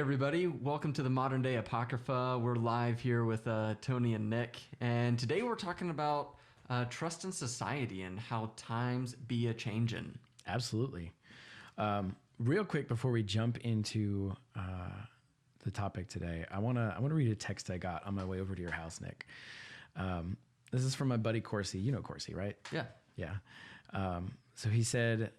everybody, welcome to the Modern Day Apocrypha. We're live here with Tony and Nick, and today we're talking about trust in society and how times be a changin'. Absolutely. Real quick before we jump into the topic today, I wanna read a text I got on my way over to your house, Nick. This is from my buddy 𝗟𝗶𝘀𝘁𝗲. You know 𝗟𝗶𝘀𝘁𝗲, right? Yeah. So he said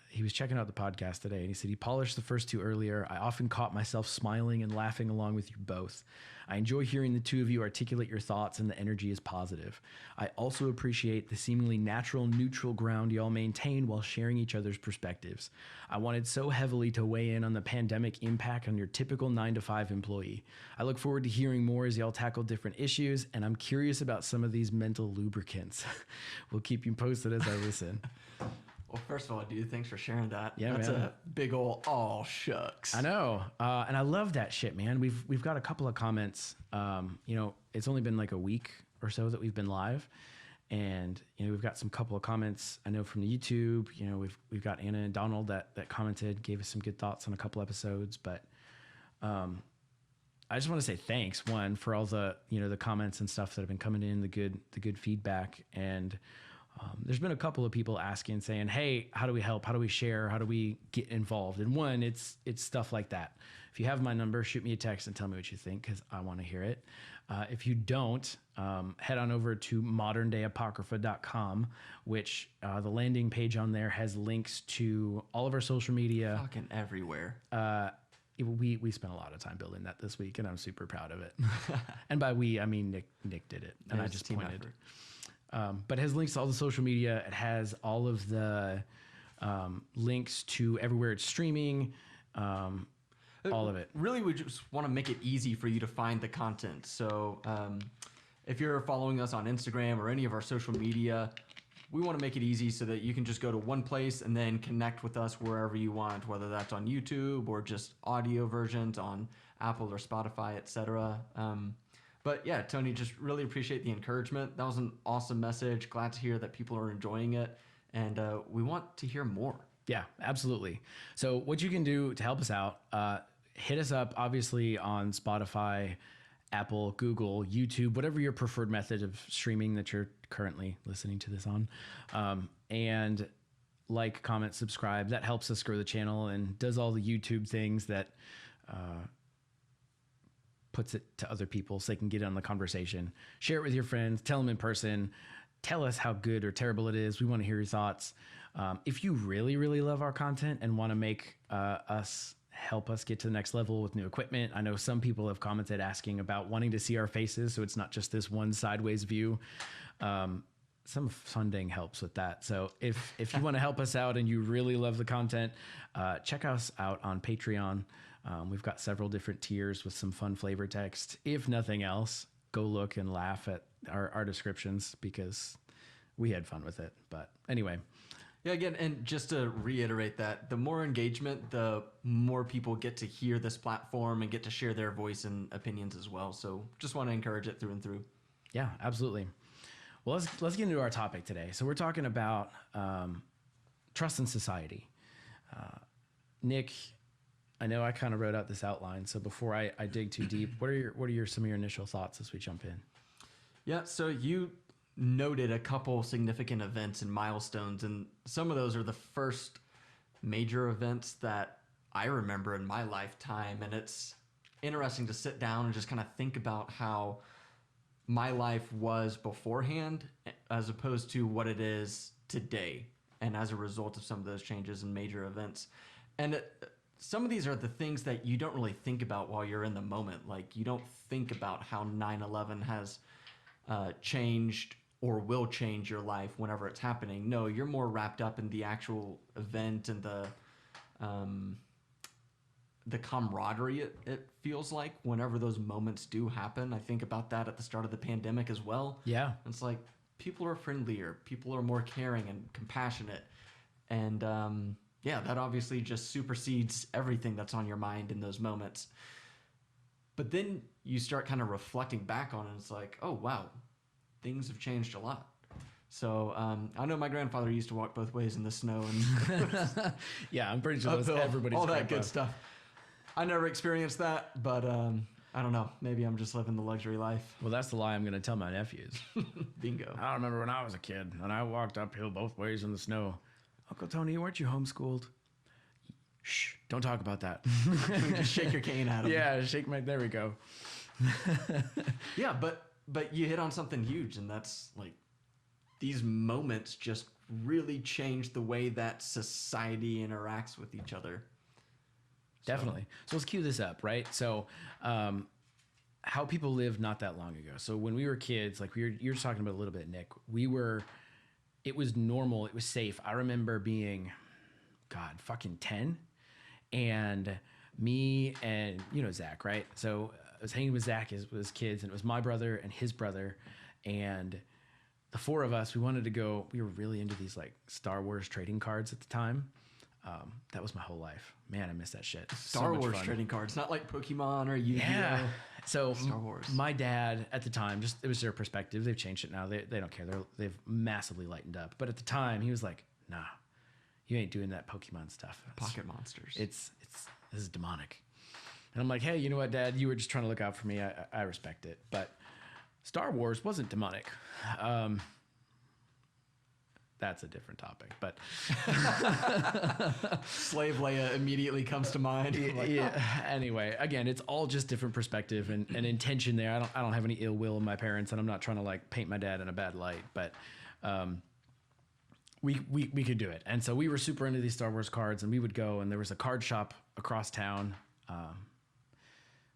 he was checking out the podcast today, and he said he polished the first two earlier. I often caught myself smiling and laughing along with you both. I enjoy hearing the two of you articulate your thoughts, and the energy is positive. I also appreciate the seemingly natural, neutral ground y'all maintain while sharing each other's perspectives. I wanted so heavily to weigh in on the pandemic impact on your typical 9-to-5 employee. I look forward to hearing more as y'all tackle different issues, and I'm curious about some of these mental lubricants. We'll keep you posted as I listen. Well, first of all, dude, thanks for sharing that. Yeah, That's man. a big ol' aw shucks. I know. And I love that shit, man. We've got a couple of comments. It's only been like a week or so that we've been live. And, we've got some couple of comments I know from the YouTube. We've got Anna and Donald that commented, gave us some good thoughts on a couple episodes. But I just want to say thanks, one, for all the, the comments and stuff that have been coming in, the good feedback. And there's been a couple of people asking, saying, hey, how do we help? How do we share? How do we get involved? And one, it's stuff like that. If you have my number, shoot me a text and tell me what you think, because I want to hear it. If you don't, head on over to moderndayapocrypha.com, which the landing page on there has links to all of our social media. Fucking everywhere. We spent a lot of time building that this week, and I'm super proud of it. And by we, I mean Nick did it, and I just pointed. But it has links to all the social media. It has all of the links to everywhere it's streaming, all of it. Really, we just want to make it easy for you to find the content. So if you're following us on Instagram or any of our social media, we want to make it easy so that you can just go to one place and then connect with us wherever you want, whether that's on YouTube or just audio versions on Apple or Spotify, etc. But yeah, Tony, just really appreciate the encouragement. That was an awesome message. Glad to hear that people are enjoying it. And we want to hear more. Yeah, absolutely. So what you can do to help us out, hit us up, obviously, on Spotify, Apple, Google, YouTube, whatever your preferred method of streaming that you're currently listening to this on. And like, comment, subscribe. That helps us grow the channel and does all the YouTube things that puts it to other people so they can get in on the conversation. Share it with your friends. Tell them in person. Tell us how good or terrible it is. We want to hear your thoughts. If you really, really love our content and want to make help us get to the next level with new equipment. I know some people have commented asking about wanting to see our faces, so it's not just this one sideways view. Some funding helps with that. So if you want to help us out and you really love the content, check us out on Patreon. We've got several different tiers with some fun flavor text. If nothing else, go look and laugh at our descriptions, because we had fun with it. But anyway. Yeah, again, and just to reiterate that, the more engagement, the more people get to hear this platform and get to share their voice and opinions as well. So just want to encourage it through and through. Yeah, absolutely. Well, let's get into our topic today. So we're talking about trust in society. Nick, I know I kind of wrote out this outline. So before I dig too deep, what are some of your initial thoughts as we jump in? Yeah, so you noted a couple significant events and milestones, and some of those are the first major events that I remember in my lifetime. And it's interesting to sit down and just kind of think about how my life was beforehand as opposed to what it is today, and as a result of some of those changes and major events. And some of these are the things that you don't really think about while you're in the moment. Like, you don't think about how 9/11 has changed or will change your life whenever it's happening. No, you're more wrapped up in the actual event and the camaraderie it feels like whenever those moments do happen. I think about that at the start of the pandemic as well. Yeah. It's like people are friendlier, people are more caring and compassionate. And that obviously just supersedes everything that's on your mind in those moments. But then you start kind of reflecting back on it, and it's like, oh, wow, things have changed a lot. So I know my grandfather used to walk both ways in the snow. And yeah, I'm pretty sure that's everybody's all grandpa. that good stuff. I never experienced that, but I don't know. Maybe I'm just living the luxury life. Well, that's the lie I'm going to tell my nephews. Bingo. I remember when I was a kid and I walked uphill both ways in the snow. Uncle Tony, weren't you homeschooled? Shh, don't talk about that. Just shake your cane at him. Yeah, shake my, there we go. Yeah, but you hit on something huge, and that's like these moments just really change the way that society interacts with each other. Definitely. So let's cue this up, right? So how people lived not that long ago. So when we were kids, like you were talking about a little bit, Nick, it was normal. It was safe. I remember being, God, fucking 10, and me and, you know, Zach, right? So I was hanging with Zach with his kids, and it was my brother and his brother, and the four of us, we wanted to go. We were really into these like Star Wars trading cards at the time. That was my whole life. Man, I miss that shit. Star Wars trading cards, not like Pokemon or Yu-Gi-Oh. Yeah. So Star Wars. My dad at the time, just it was their perspective. They've changed it now. They don't care. They've massively lightened up. But at the time, he was like, "Nah, you ain't doing that Pokemon stuff. Pocket monsters. This is demonic." And I'm like, "Hey, you know what, Dad? You were just trying to look out for me. I respect it." But Star Wars wasn't demonic. That's a different topic, but Slave Leia immediately comes to mind. Yeah. Anyway, again, it's all just different perspective and intention there. I don't have any ill will in my parents, and I'm not trying to like paint my dad in a bad light, but we could do it. And so we were super into these Star Wars cards, and we would go, and there was a card shop across town,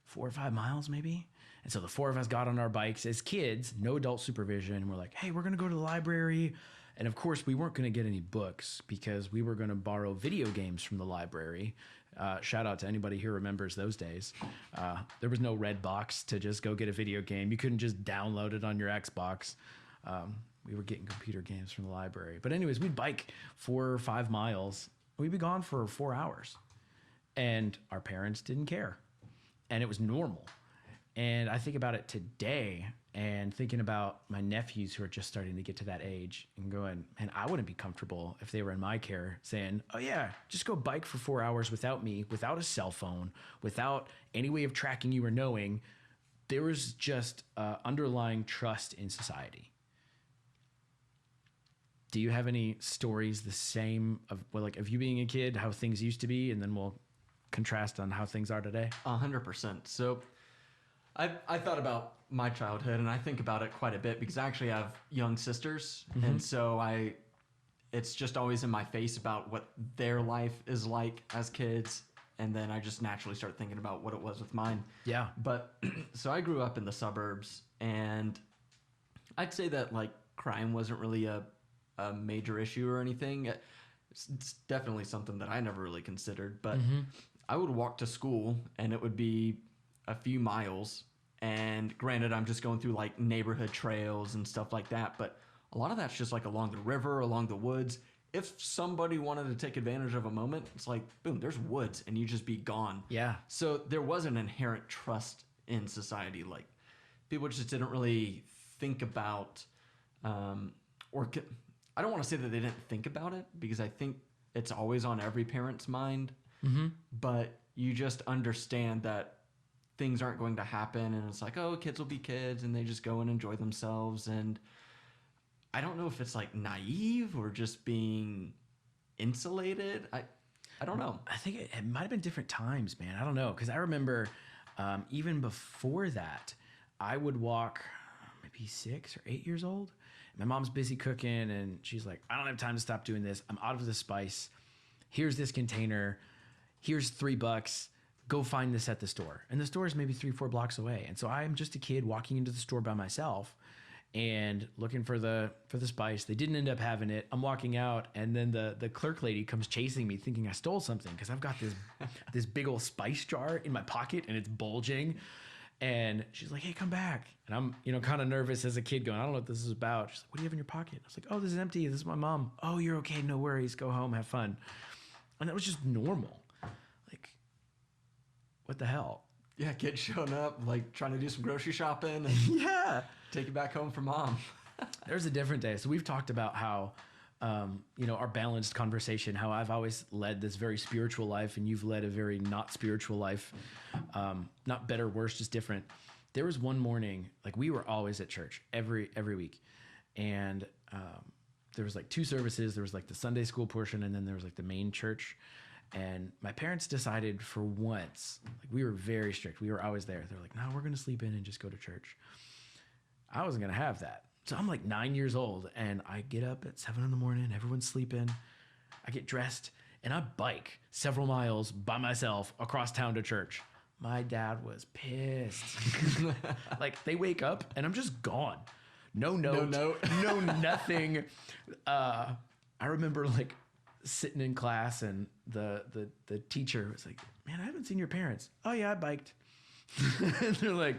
4 or 5 miles maybe. And so the four of us got on our bikes as kids, no adult supervision, and we're like, "Hey, we're gonna go to the library." And of course, we weren't going to get any books because we were going to borrow video games from the library. Shout out to anybody who remembers those days. There was no red box to just go get a video game. You couldn't just download it on your Xbox. We were getting computer games from the library. But anyways, we'd bike 4 or 5 miles. We'd be gone for 4 hours. And our parents didn't care. And it was normal. And I think about it today and thinking about my nephews who are just starting to get to that age and going, man, I wouldn't be comfortable if they were in my care saying, "Oh yeah, just go bike for 4 hours without me, without a cell phone, without any way of tracking you or knowing." There was just underlying trust in society. Do you have any stories the same of you being a kid, how things used to be, and then we'll contrast on how things are today? 100%. So I thought about my childhood, and I think about it quite a bit because I actually have young sisters, and so it's just always in my face about what their life is like as kids, and then I just naturally start thinking about what it was with mine. Yeah. But so I grew up in the suburbs, and I'd say that like crime wasn't really a major issue or anything. It's definitely something that I never really considered, but I would walk to school, and it would be a few miles, and granted, I'm just going through like neighborhood trails and stuff like that, but a lot of that's just like along the river, along the woods. If somebody wanted to take advantage of a moment, it's like, boom, there's woods, and you just be gone. Yeah. So there was an inherent trust in society. Like people just didn't really think about, I don't want to say that they didn't think about it, because I think it's always on every parent's mind, but you just understand that things aren't going to happen, and it's like, oh, kids will be kids, and they just go and enjoy themselves. And I don't know if it's like naive or just being insulated. I don't know. I think it might have been different times, man. I don't know, because I remember even before that, I would walk maybe 6 or 8 years old. My mom's busy cooking, and she's like, "I don't have time to stop doing this. I'm out of the spice. Here's this container. Here's $3. Go find this at the store." And the store is maybe 3-4 blocks away. And so I'm just a kid walking into the store by myself and looking for the spice. They didn't end up having it. I'm walking out, and then the clerk lady comes chasing me thinking I stole something, because I've got this big old spice jar in my pocket, and it's bulging. And she's like, "Hey, come back." And I'm, kind of nervous as a kid going, "I don't know what this is about." She's like, "What do you have in your pocket?" I was like, "Oh, this is empty. This is my mom." "Oh, you're okay. No worries. Go home. Have fun." And that was just normal. Like, what the hell? Yeah, kids showing up, like trying to do some grocery shopping and take it back home for mom. There's a different day. So we've talked about how our balanced conversation, how I've always led this very spiritual life and you've led a very not spiritual life. Not better, worse, just different. There was one morning, like we were always at church every week. And there was like 2 services. There was like the Sunday school portion, and then there was like the main church. And my parents decided for once, like we were very strict. We were always there. They're like, no, we're going to sleep in and just go to church. I wasn't going to have that. So I'm like 9 years old and I get up at 7 a.m. Everyone's sleeping. I get dressed and I bike several miles by myself across town to church. My dad was pissed. Like they wake up and I'm just gone. No note. No nothing. I remember like sitting in class and the teacher was like, man, I haven't seen your parents. Oh yeah, I biked. And they're like,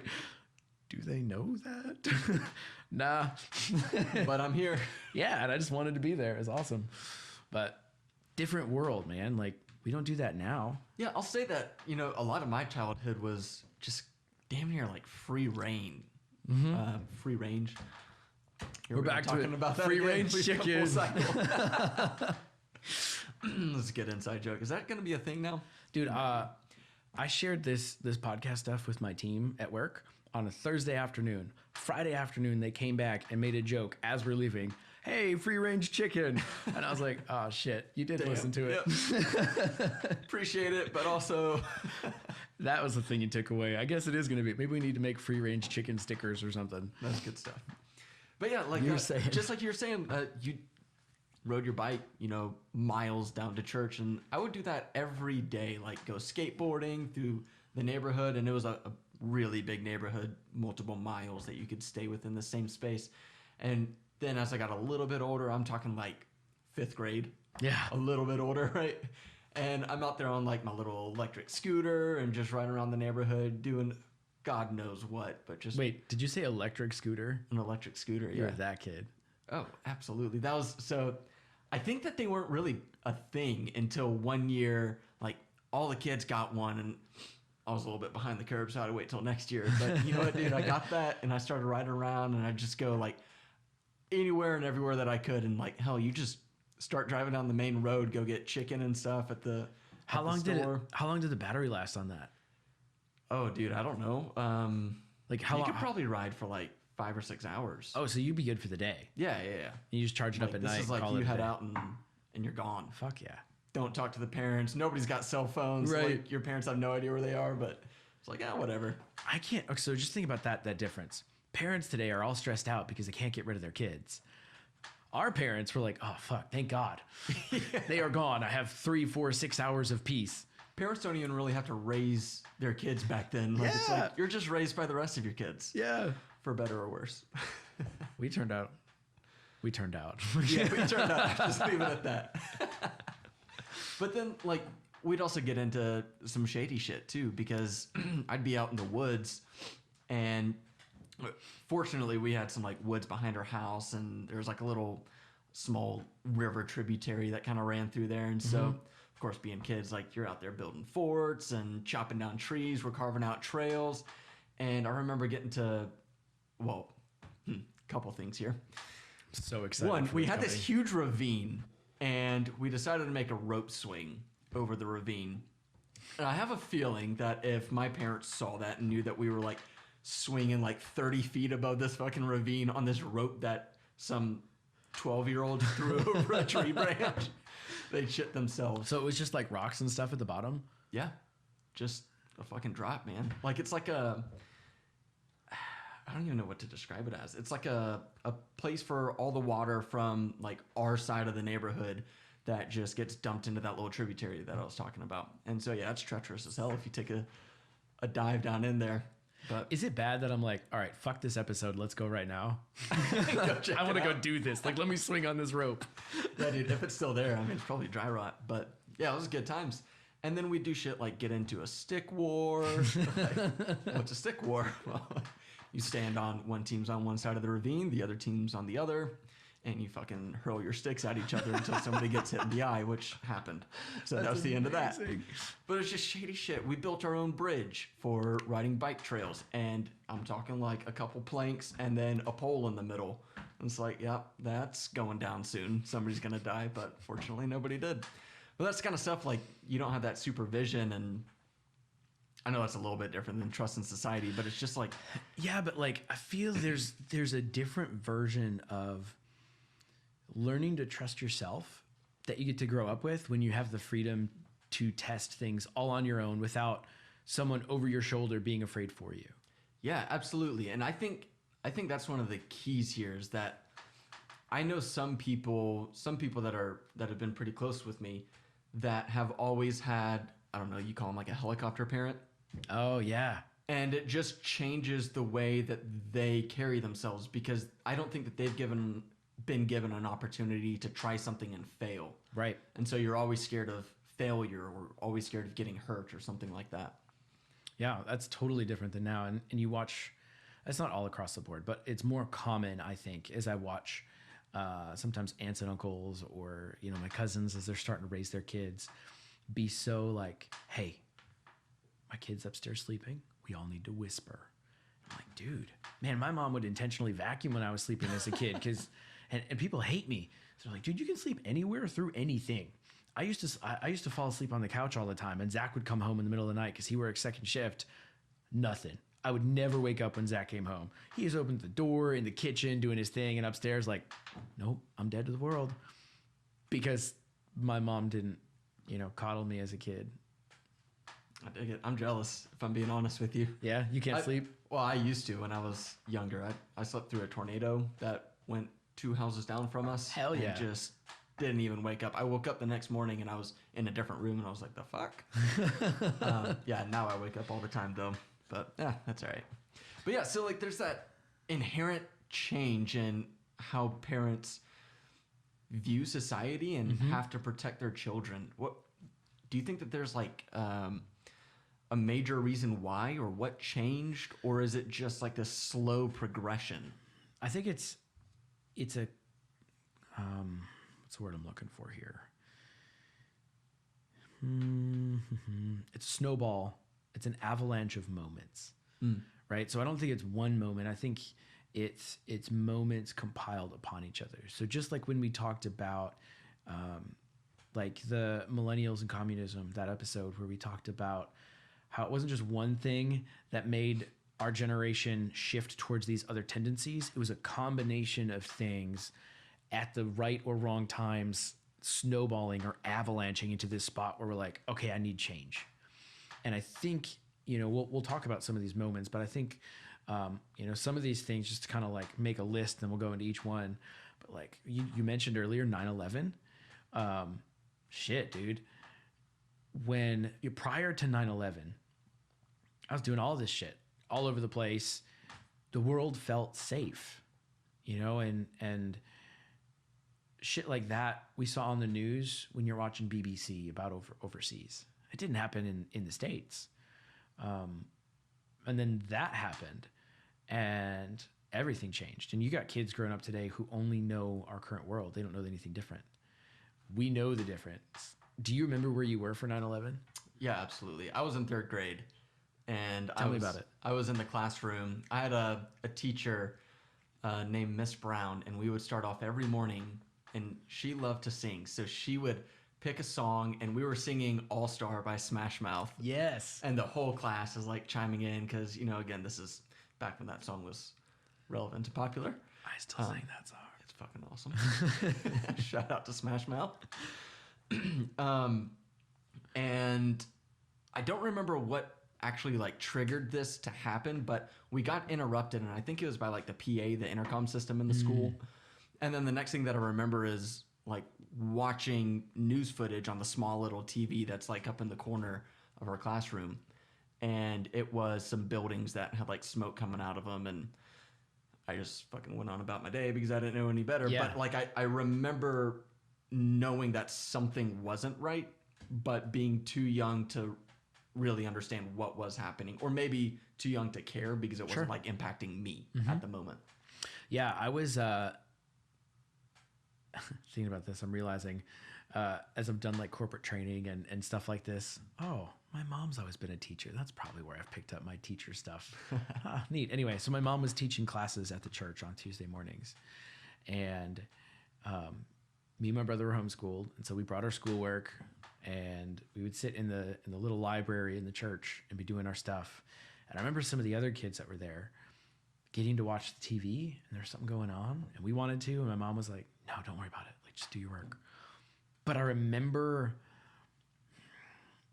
do they know that? Nah. But I'm here. Yeah, and I just wanted to be there. It was awesome. But different world, man. Like we don't do that now. Yeah, I'll say that, a lot of my childhood was just damn near like free reign. Free range. We're back to talking about that free again. range chicken. Let's get inside joke. Is that going to be a thing now? Dude, I shared this podcast stuff with my team at work on a Thursday afternoon. Friday afternoon, they came back and made a joke as we're leaving. Hey, free range chicken. And I was like, oh shit, you did listen to it. Yep. Appreciate it, but also that was the thing you took away. I guess it is going to be. Maybe we need to make free range chicken stickers or something. That's good stuff. But yeah, like just like you were saying, you rode your bike, miles down to church, and I would do that every day, like go skateboarding through the neighborhood, and it was a really big neighborhood, multiple miles that you could stay within the same space. And then as I got a little bit older, I'm talking like 5th grade. Yeah. A little bit older, right? And I'm out there on like my little electric scooter and just riding around the neighborhood doing God knows what, but just... Wait, did you say electric scooter? An electric scooter, yeah. You're that kid. Oh, absolutely. That was... So I think that they weren't really a thing until one year, like all the kids got one and I was a little bit behind the curve, so I had to wait till next year. But you know what, dude? I got that and I started riding around and I'd just go like anywhere and everywhere that I could. And like, hell, you just start driving down the main road, go get chicken and stuff at the How long did the battery last on that? Oh, dude, I don't know. Like how long? You could probably ride for like 5 or 6 hours. Oh, so you'd be good for the day. Yeah. You just charge it up at night. This is like you head out and you're gone. Fuck yeah. Don't talk to the parents. Nobody's got cell phones. Right. Like your parents have no idea where they are, but it's like, whatever. I can't. So just think about that difference. Parents today are all stressed out because they can't get rid of their kids. Our parents were like, oh, fuck, thank God. Yeah. They are gone. I have 3, 4, 6 hours of peace. Parents don't even really have to raise their kids back then. Like, it's like you're just raised by the rest of your kids. Yeah. For better or worse. We turned out. Yeah, we turned out. Just leave it at that. But then, like, we'd also get into some shady shit, too, because I'd be out in the woods, and fortunately, we had some, like, woods behind our house, and there was, like, a little small river tributary that kind of ran through there, and so... Of course, being kids, like you're out there building forts and chopping down trees. We're carving out trails. And I remember getting to, couple things here. So excited. One, we had this huge ravine and we decided to make a rope swing over the ravine. And I have a feeling that if my parents saw that and knew that we were like swinging like 30 feet above this fucking ravine on this rope that some 12-year-old threw over a tree branch, they'd shit themselves. So it was just like rocks and stuff at the bottom? Yeah. Just a fucking drop, man. Like it's like I don't even know what to describe it as. It's like a place for all the water from like our side of the neighborhood that just gets dumped into that little tributary that I was talking about. And so, yeah, it's treacherous as hell if you take a dive down in there. But is it bad that I'm like, all right, fuck this episode. Let's go right now. I want to go do this. Like, let me swing on this rope. Yeah, dude, if it's still there, I mean, it's probably dry rot. But yeah, it was good times. And then we do shit like get into a stick war. What's a stick war? Well, you stand on one team's on one side of the ravine, the other team's on the other, and you fucking hurl your sticks at each other until somebody gets hit in the eye, which happened. So that was the end of that. But it's just shady shit. We built our own bridge for riding bike trails, and I'm talking like a couple planks and then a pole in the middle And it's like, yep, that's going down soon. Somebody's going to die, but fortunately nobody did. But that's kind of stuff like you don't have that supervision, and I know that's a little bit different than trust in society, but it's just like, yeah, but like I feel there's a different version of learning to trust yourself that you get to grow up with when you have the freedom to test things all on your own without someone over your shoulder being afraid for you. yeah, absolutely. And I think that's one of the keys here is that I know some people that have been pretty close with me that have always had, I don't know, you call them like a helicopter parent. Oh yeah. And it just changes the way that they carry themselves, because I don't think that they've been given an opportunity to try something and fail. Right. And so you're always scared of failure or always scared of getting hurt or something like that. Yeah, that's totally different than now. And you watch, it's not all across the board, but it's more common, I think, as I watch sometimes aunts and uncles or, you know, my cousins as they're starting to raise their kids be so like, hey, my kid's upstairs sleeping. We all need to whisper. I'm like, dude, man, my mom would intentionally vacuum when I was sleeping as a kid because, and people hate me. So they're like, dude, you can sleep anywhere through anything. I used to fall asleep on the couch all the time, and Zach would come home in the middle of the night because he worked second shift. Nothing. I would never wake up when Zach came home. He just opened the door in the kitchen doing his thing, and upstairs like, nope, I'm dead to the world because my mom didn't, you know, coddle me as a kid. I dig it. I'm jealous, if I'm being honest with you. Yeah, you can't sleep? Well, I used to when I was younger. I slept through a tornado that went 2 houses down from us. Hell yeah. And just didn't even wake up. I woke up the next morning and I was in a different room and I was like, the fuck? Yeah, now I wake up all the time though. But yeah, that's all right. But yeah, so like there's that inherent change in how parents view society and have to protect their children. What do you think that there's like a major reason why, or what changed, or is it just like this slow progression? I think it's a what's the word I'm looking for here? It's a snowball. It's an avalanche of moments, right? So I don't think it's one moment. I think it's moments compiled upon each other. So just like when we talked about like the millennials and communism, that episode where we talked about how it wasn't just one thing that made our generation shift towards these other tendencies. It was a combination of things at the right or wrong times, snowballing or avalanching into this spot where we're like, okay, I need change. And I think, you know, we'll talk about some of these moments, but I think, you know, some of these things, just to kind of like make a list, and we'll go into each one. But like you mentioned earlier, 9/11, shit, dude. When prior to 9/11, I was doing all this shit all over the place. The world felt safe, you know, and shit like that we saw on the news when you're watching BBC about overseas. It didn't happen in the States. And then that happened and everything changed. And you got kids growing up today who only know our current world. They don't know anything different. We know the difference. Do you remember where you were for 9/11? Yeah, absolutely. I was in 3rd grade. And Tell me about it. I was in the classroom. I had a teacher named Miss Brown, and we would start off every morning, and she loved to sing. So she would pick a song, and we were singing All Star by Smash Mouth. Yes. And the whole class is like chiming in because, you know, again, this is back when that song was relevant and popular. I still sing that song. It's fucking awesome. Shout out to Smash Mouth. And I don't remember what actually like triggered this to happen, but we got interrupted, and I think it was by like the PA, the intercom system in the school. And then the next thing that I remember is like watching news footage on the small little TV that's like up in the corner of our classroom, and it was some buildings that had like smoke coming out of them, and I just fucking went on about my day because I didn't know any better. Yeah. But like I remember knowing that something wasn't right, but being too young to really understand what was happening, or maybe too young to care because it wasn't like impacting me at the moment. Yeah, I was thinking about this. I'm realizing as I've done like corporate training and stuff like this, oh, my mom's always been a teacher. That's probably where I've picked up my teacher stuff. Neat. Anyway, so my mom was teaching classes at the church on Tuesday mornings. And me and my brother were homeschooled, and so we brought our schoolwork, and we would sit in the little library in the church and be doing our stuff. And I remember some of the other kids that were there getting to watch the TV, and there was something going on, and we wanted to, and my mom was like, "No, don't worry about it. Like, just do your work." But I remember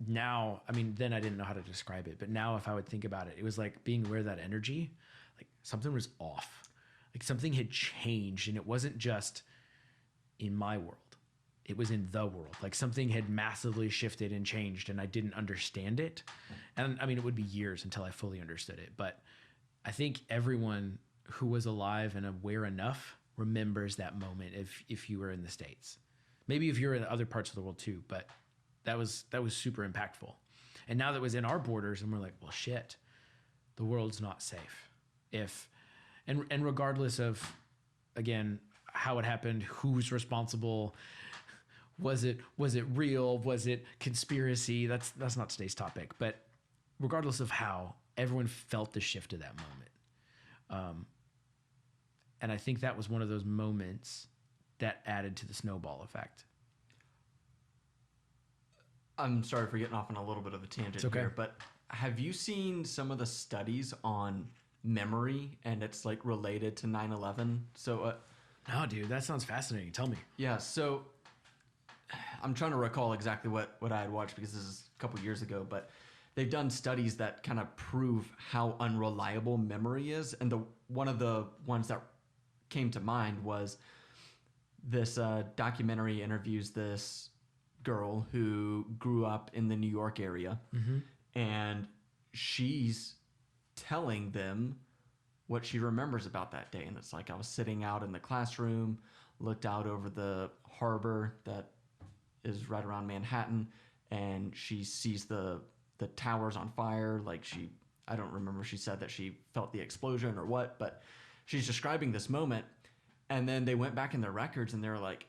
now, I mean, then I didn't know how to describe it, but now if I would think about it, it was like being aware of that energy, like something was off, like something had changed, and it wasn't just in my world. It was in the world. Like something had massively shifted and changed, and I didn't understand it. And I mean, it would be years until I fully understood it. But I think everyone who was alive and aware enough remembers that moment if you were in the States. Maybe if you're in other parts of the world too, but that was super impactful. And now that was in our borders, and we're like, well, shit, the world's not safe. And regardless of, again, how it happened, who's responsible, was it real, was it conspiracy? That's not today's topic. But regardless of how, everyone felt the shift of that moment. And I think that was one of those moments that added to the snowball effect. I'm sorry for getting off on a little bit of a tangent here, but have you seen some of the studies on memory and it's like related to 9/11? So, no, dude, that sounds fascinating. Tell me. Yeah, so I'm trying to recall exactly what I had watched because this is a couple years ago, but they've done studies that kind of prove how unreliable memory is. And one of the ones that came to mind was this documentary interviews this girl who grew up in the New York area, and she's telling them what she remembers about that day. And it's like, I was sitting out in the classroom, looked out over the harbor that is right around Manhattan, and she sees the towers on fire. Like I don't remember if she said that she felt the explosion or what, but she's describing this moment. And then they went back in their records and they were like,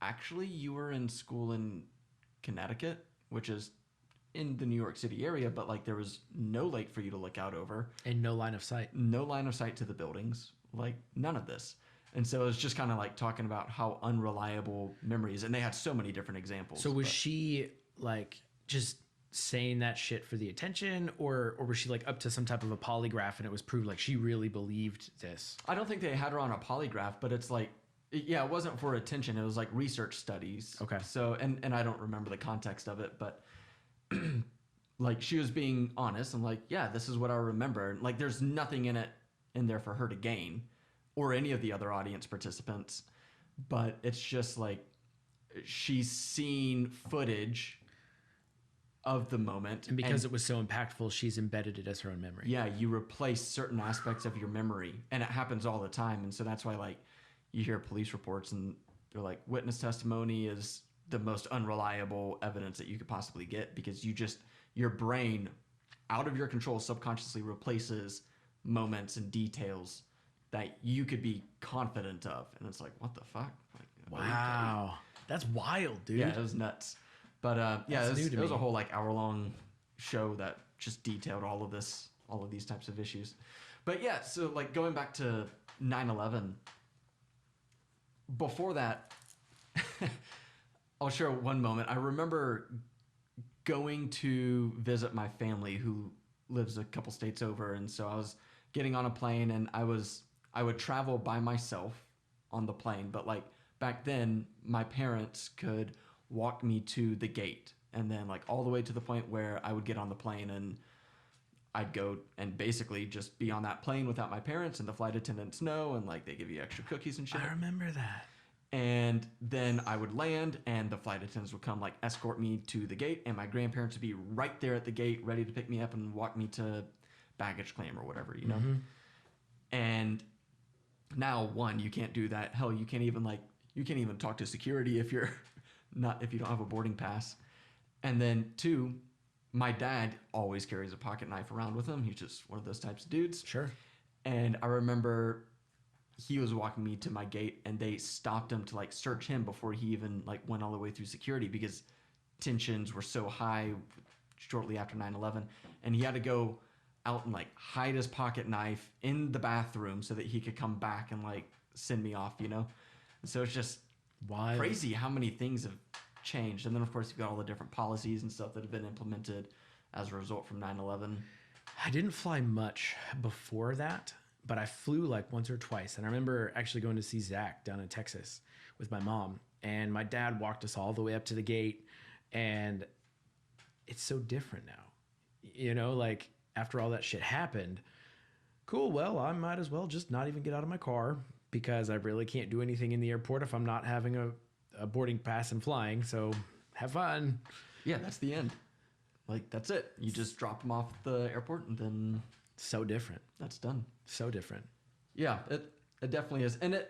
actually, you were in school in Connecticut, which is in the New York City area, but like there was no lake for you to look out over. And no line of sight. No line of sight to the buildings, like none of this. And so it was just kind of like talking about how unreliable memory is. And they had so many different examples. So was she like just saying that shit for the attention, or was she like up to some type of a polygraph and it was proved like she really believed this? I don't think they had her on a polygraph, but it's like, yeah, it wasn't for attention. It was like research studies. Okay. So, and I don't remember the context of it, but like she was being honest and like, yeah, this is what I remember. Like there's nothing in there for her to gain or any of the other audience participants, but it's just like she's seen footage of the moment. And because it was so impactful, she's embedded it as her own memory. Yeah, you replace certain aspects of your memory, and it happens all the time. And so that's why like you hear police reports and they're like, witness testimony is the most unreliable evidence that you could possibly get, because your brain out of your control subconsciously replaces moments and details that you could be confident of. And it's like, what the fuck? Like, wow. That's wild, dude. Yeah, it was nuts. But yeah, it was a whole like hour-long show that just detailed all of these types of issues. But yeah, so like going back to 9/11, before that, I'll share one moment. I remember going to visit my family who lives a couple states over, and so I was getting on a plane, and I would travel by myself on the plane, but like back then my parents could walk me to the gate, and then like all the way to the point where I would get on the plane and I'd go and basically just be on that plane without my parents, and the flight attendants know, and like they give you extra cookies and shit. I remember that. And then I would land and the flight attendants would come like escort me to the gate, and my grandparents would be right there at the gate ready to pick me up and walk me to baggage claim or whatever, you know? Mm-hmm. And now, one, you can't do that. Hell, you can't even talk to security if you don't have a boarding pass. And then two, my dad always carries a pocket knife around with him. He's just one of those types of dudes. Sure. And I remember he was walking me to my gate, and they stopped him to like search him before he even like went all the way through security, because tensions were so high shortly after 9/11, and he had to go out and like hide his pocket knife in the bathroom so that he could come back and like send me off, And so it's just Wild. crazy how many things have changed. And then, of course, you've got all the different policies and stuff that have been implemented as a result from 9/11. I didn't fly much before that, but I flew like once or twice. And I remember actually going to see Zach down in Texas with my mom. And my dad walked us all the way up to the gate. And it's so different now. Like after all that shit happened, cool, well, I might as well just not even get out of my car because I really can't do anything in the airport if I'm not having a boarding pass and flying. So have fun. Yeah, that's the end. Like, that's it. You just drop them off at the airport and then So different. that's done. So different. Yeah, it definitely is. And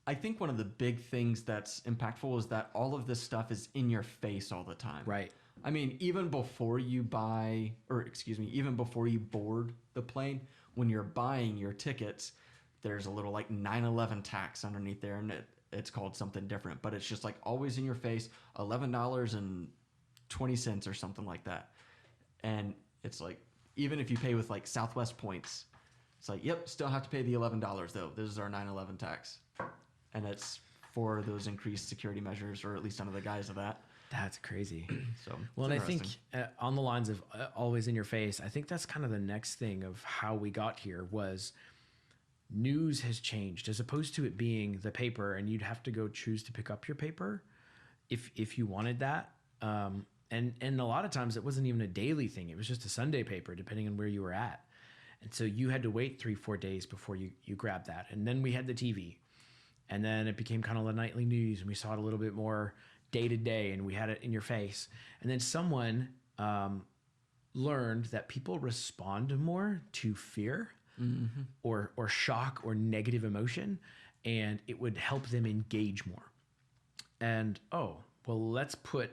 I think one of the big things that's impactful is that all of this stuff is in your face all the time. Right. I mean, even before you even before you board the plane, when you're buying your tickets, there's a little like 9/11 tax underneath there, and it's called something different, but it's just like always in your face, $11.20 or something like that. And it's like, even if you pay with like Southwest points, it's like, yep, still have to pay the $11 though. This is our 9/11 tax. And it's for those increased security measures, or at least under the guise of that. That's crazy. So, well, and I think interesting. on the lines of always in your face, I think that's kind of the next thing of how we got here was news has changed, as opposed to it being the paper and you'd have to go choose to pick up your paper if you wanted that. And a lot of times it wasn't even a daily thing. It was just a Sunday paper, depending on where you were at. And so you had to wait 3-4 days before you grabbed that. And then we had the TV, and then it became kind of the nightly news, and we saw it a little bit more day to day, and we had it in your face. And then someone learned that people respond more to fear or shock or negative emotion, and it would help them engage more. And let's put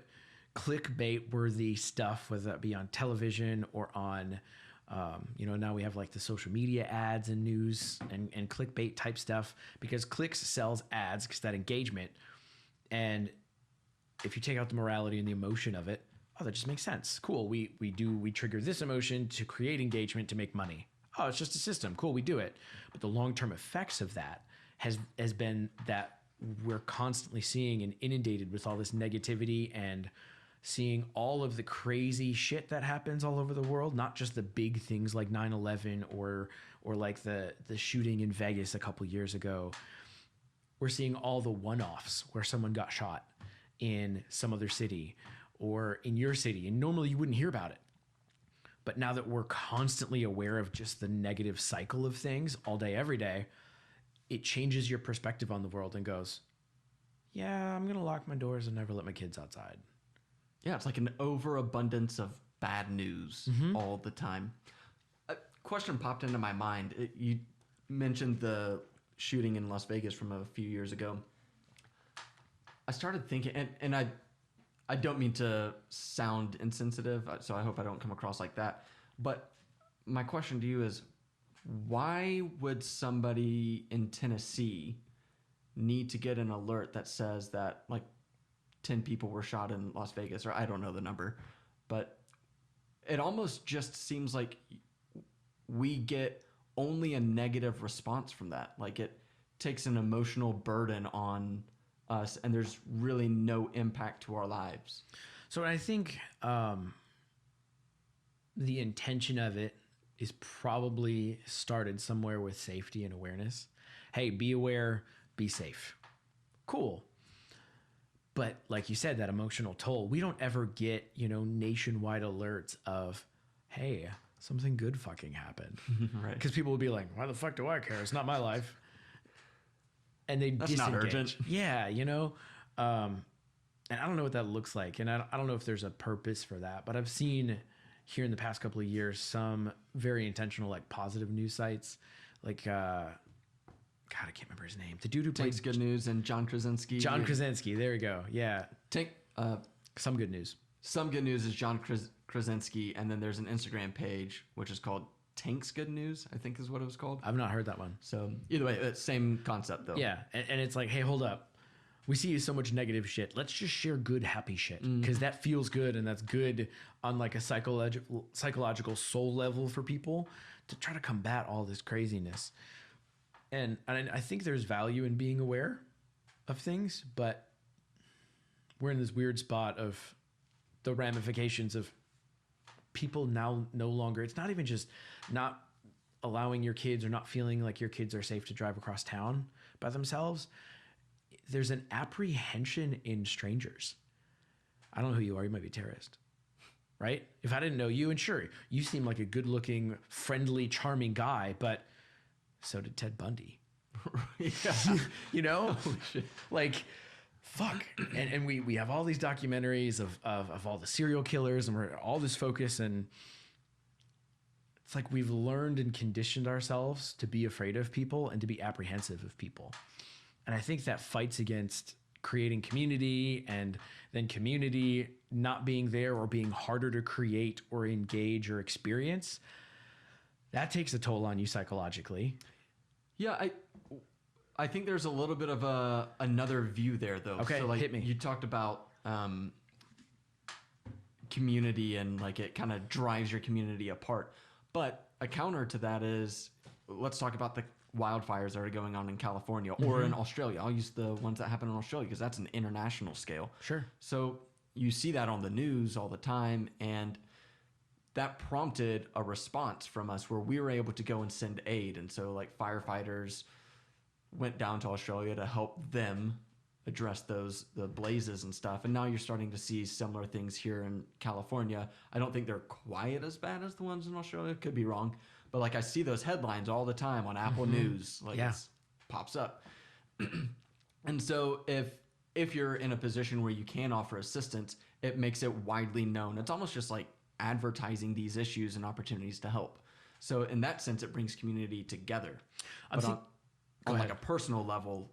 clickbait worthy stuff, whether that be on television or on now we have like the social media ads and news and clickbait type stuff, because clicks sells ads because that engagement. And if you take out the morality and the emotion of it, that just makes sense. Cool. We trigger this emotion to create engagement to make money. Oh, it's just a system. Cool. We do it. But the long-term effects of that has been that we're constantly seeing and inundated with all this negativity and seeing all of the crazy shit that happens all over the world, not just the big things like 9/11 or like the shooting in Vegas a couple years ago. We're seeing all the one-offs where someone got shot in some other city or in your city, and normally you wouldn't hear about it. But now that we're constantly aware of just the negative cycle of things all day, every day, it changes your perspective on the world and goes, yeah, I'm going to lock my doors and never let my kids outside. Yeah, it's like an overabundance of bad news all the time. A question popped into my mind. You mentioned the shooting in Las Vegas from a few years ago. I started thinking, and I don't mean to sound insensitive, so I hope I don't come across like that. But my question to you is, why would somebody in Tennessee need to get an alert that says that like 10 people were shot in Las Vegas, or I don't know the number, but it almost just seems like we get only a negative response from that. Like it takes an emotional burden on us, and there's really no impact to our lives. So I think the intention of it is probably started somewhere with safety and awareness. Hey, be aware, be safe. Cool. But like you said, that emotional toll, we don't ever get, nationwide alerts of, hey, something good fucking happened. Right. Because people will be like, why the fuck do I care? It's not my life. And they That's disengage. not urgent. Yeah, and I don't know what that looks like. And I don't know if there's a purpose for that. But I've seen here in the past couple of years some very intentional, like positive news sites. Like, God, I can't remember his name. The dude who Tank's played Good News and John Krasinski. John Krasinski. There we go. Yeah. Some Good News. Some Good News is John Krasinski, and then there's an Instagram page which is called Tank's Good News, I think is what it was called. I've not heard that one. So either way, it's same concept though. Yeah, and it's like, hey, hold up. We see so much negative shit. Let's just share good, happy shit, because that feels good, and that's good on like a psychological soul level for people to try to combat all this craziness. And I think there's value in being aware of things, but we're in this weird spot of the ramifications of people now no longer, it's not even just not allowing your kids or not feeling like your kids are safe to drive across town by themselves. There's an apprehension in strangers. I don't know who you are. You might be a terrorist, right? If I didn't know you, and sure, you seem like a good looking, friendly, charming guy, but so did Ted Bundy. Yeah. You know, like, fuck. And we have all these documentaries of all the serial killers, and we're all this focus, and it's like we've learned and conditioned ourselves to be afraid of people and to be apprehensive of people. And I think that fights against creating community, and then community not being there or being harder to create or engage or experience. That takes a toll on you psychologically. Yeah, I think there's a little bit of another view there, though. Okay, so, like, hit me. You talked about community and like it kind of drives your community apart. But a counter to that is, let's talk about the wildfires that are going on in California or in Australia. I'll use the ones that happen in Australia because that's an international scale. Sure. So you see that on the news all the time, and that prompted a response from us where we were able to go and send aid. And so like firefighters went down to Australia to help them address the blazes and stuff. And now you're starting to see similar things here in California. I don't think they're quite as bad as the ones in Australia. Could be wrong. But like I see those headlines all the time on Apple News. Like it pops up. And so if you're in a position where you can offer assistance, it makes it widely known. It's almost just like advertising these issues and opportunities to help. So in that sense, it brings community together. But on like a personal level,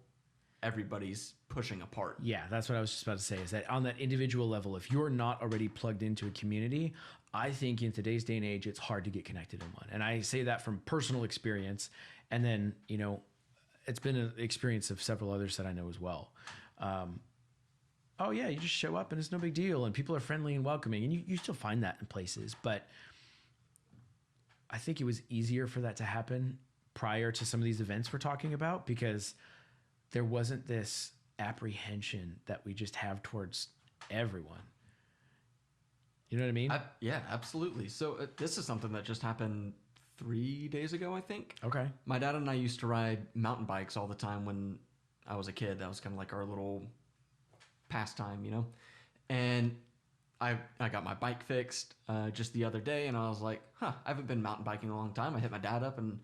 everybody's pushing apart. Yeah, that's what I was just about to say, is that on that individual level, if you're not already plugged into a community, I think in today's day and age, it's hard to get connected in one. And I say that from personal experience. And then, you know, it's been an experience of several others that I know as well. Oh yeah, you just show up and it's no big deal, and people are friendly and welcoming, and you still find that in places. But I think it was easier for that to happen prior to some of these events we're talking about, because there wasn't this apprehension that we just have towards everyone. You know what I mean? Yeah, absolutely. So this is something that just happened 3 days ago, I think. Okay. My dad and I used to ride mountain bikes all the time when I was a kid. That was kind of like our little pastime, you know? And I got my bike fixed just the other day, and I was like, I haven't been mountain biking in a long time. I hit my dad up, and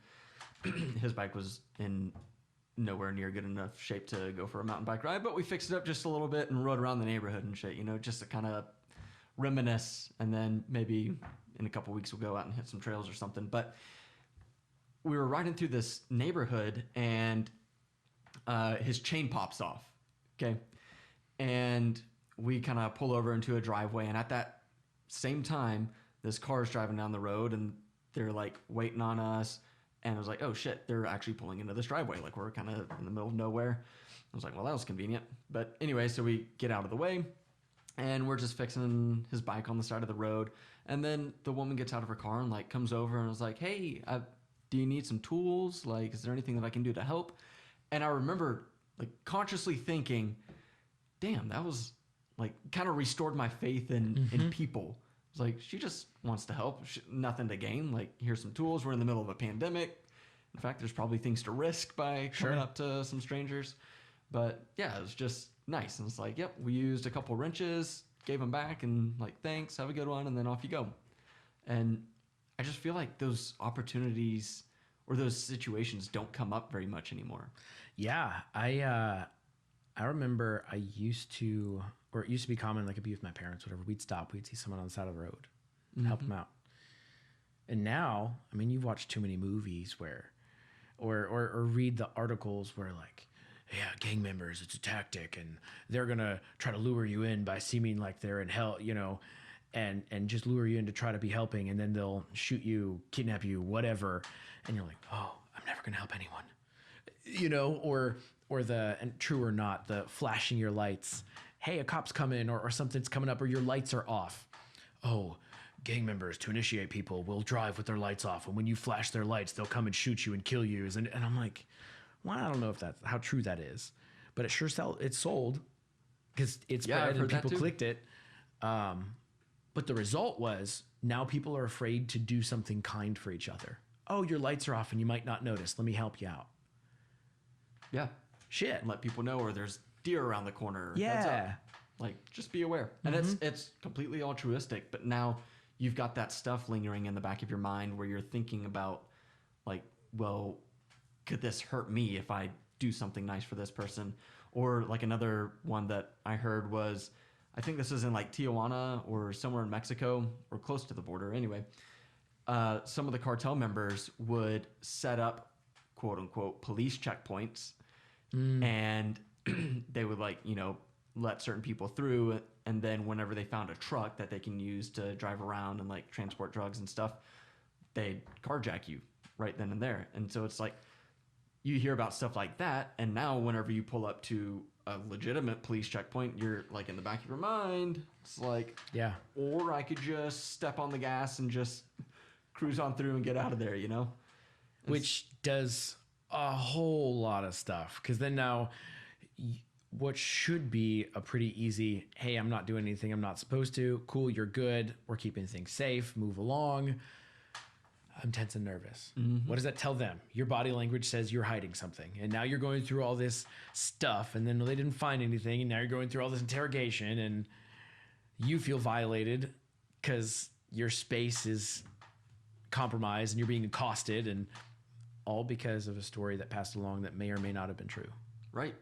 his bike was in nowhere near good enough shape to go for a mountain bike ride, but we fixed it up just a little bit and rode around the neighborhood and shit, you know, just to kind of reminisce. And then maybe in a couple weeks we'll go out and hit some trails or something. But we were riding through this neighborhood, and his chain pops off. Okay. And we kind of pull over into a driveway, and at that same time, this car is driving down the road, and they're like waiting on us. And I was like, oh shit, they're actually pulling into this driveway. Like we're kind of in the middle of nowhere. I was like, well, that was convenient. But anyway, so we get out of the way, and we're just fixing his bike on the side of the road. And then the woman gets out of her car and like comes over and was like, hey, do you need some tools? Like, is there anything that I can do to help? And I remember like consciously thinking, damn, that was like kind of restored my faith in people. It's like, she just wants to help. Nothing to gain. Like, here's some tools. We're in the middle of a pandemic. In fact, there's probably things to risk by coming up to some strangers. But yeah, it was just nice. And it's like, yep, we used a couple wrenches, gave them back, and like, thanks, have a good one, and then off you go. And I just feel like those opportunities or those situations don't come up very much anymore. Yeah, I remember it used to be common, like it'd be with my parents, whatever. We'd stop, we'd see someone on the side of the road, help them out. And now, I mean, you've watched too many movies or read the articles where like, yeah, gang members, it's a tactic, and they're gonna try to lure you in by seeming like they're in hell, you know, and just lure you in to try to be helping, and then they'll shoot you, kidnap you, whatever, and you're like, oh, I'm never gonna help anyone, you know, or the, and true or not, the flashing your lights, hey, a cop's coming, or something's coming up, or your lights are off. Oh, gang members, to initiate people, will drive with their lights off, and when you flash their lights, they'll come and shoot you and kill you. And I'm like, Well, I don't know if that's how true that is, but it sure it sold because it's Yeah, spread I've and heard that people too. clicked it. But the result was now people are afraid to do something kind for each other. Oh, your lights are off and you might not notice. Let me help you out. Yeah. Shit. And let people know, or there's deer around the corner. Heads Yeah. up. Like, just be aware. And it's completely altruistic, but now you've got that stuff lingering in the back of your mind where you're thinking about, like, well, could this hurt me if I do something nice for this person? Or like another one that I heard was, I think this is in like Tijuana or somewhere in Mexico or close to the border anyway. Some of the cartel members would set up quote unquote police checkpoints and they would like, you know, let certain people through. And then whenever they found a truck that they can use to drive around and like transport drugs and stuff, they'd carjack you right then and there. And so it's like, you hear about stuff like that, and now whenever you pull up to a legitimate police checkpoint, you're like in the back of your mind, it's like, Yeah. or I could just step on the gas and just cruise on through and get out of there, you know? Which does a whole lot of stuff. Because then now what should be a pretty easy, hey, I'm not doing anything I'm not supposed to. Cool, you're good. We're keeping things safe. Move along. I'm tense and nervous. What does that tell them? Your body language says you're hiding something. And now you're going through all this stuff and then they didn't find anything. And now you're going through all this interrogation and you feel violated because your space is compromised and you're being accosted, and all because of a story that passed along that may or may not have been true. Right.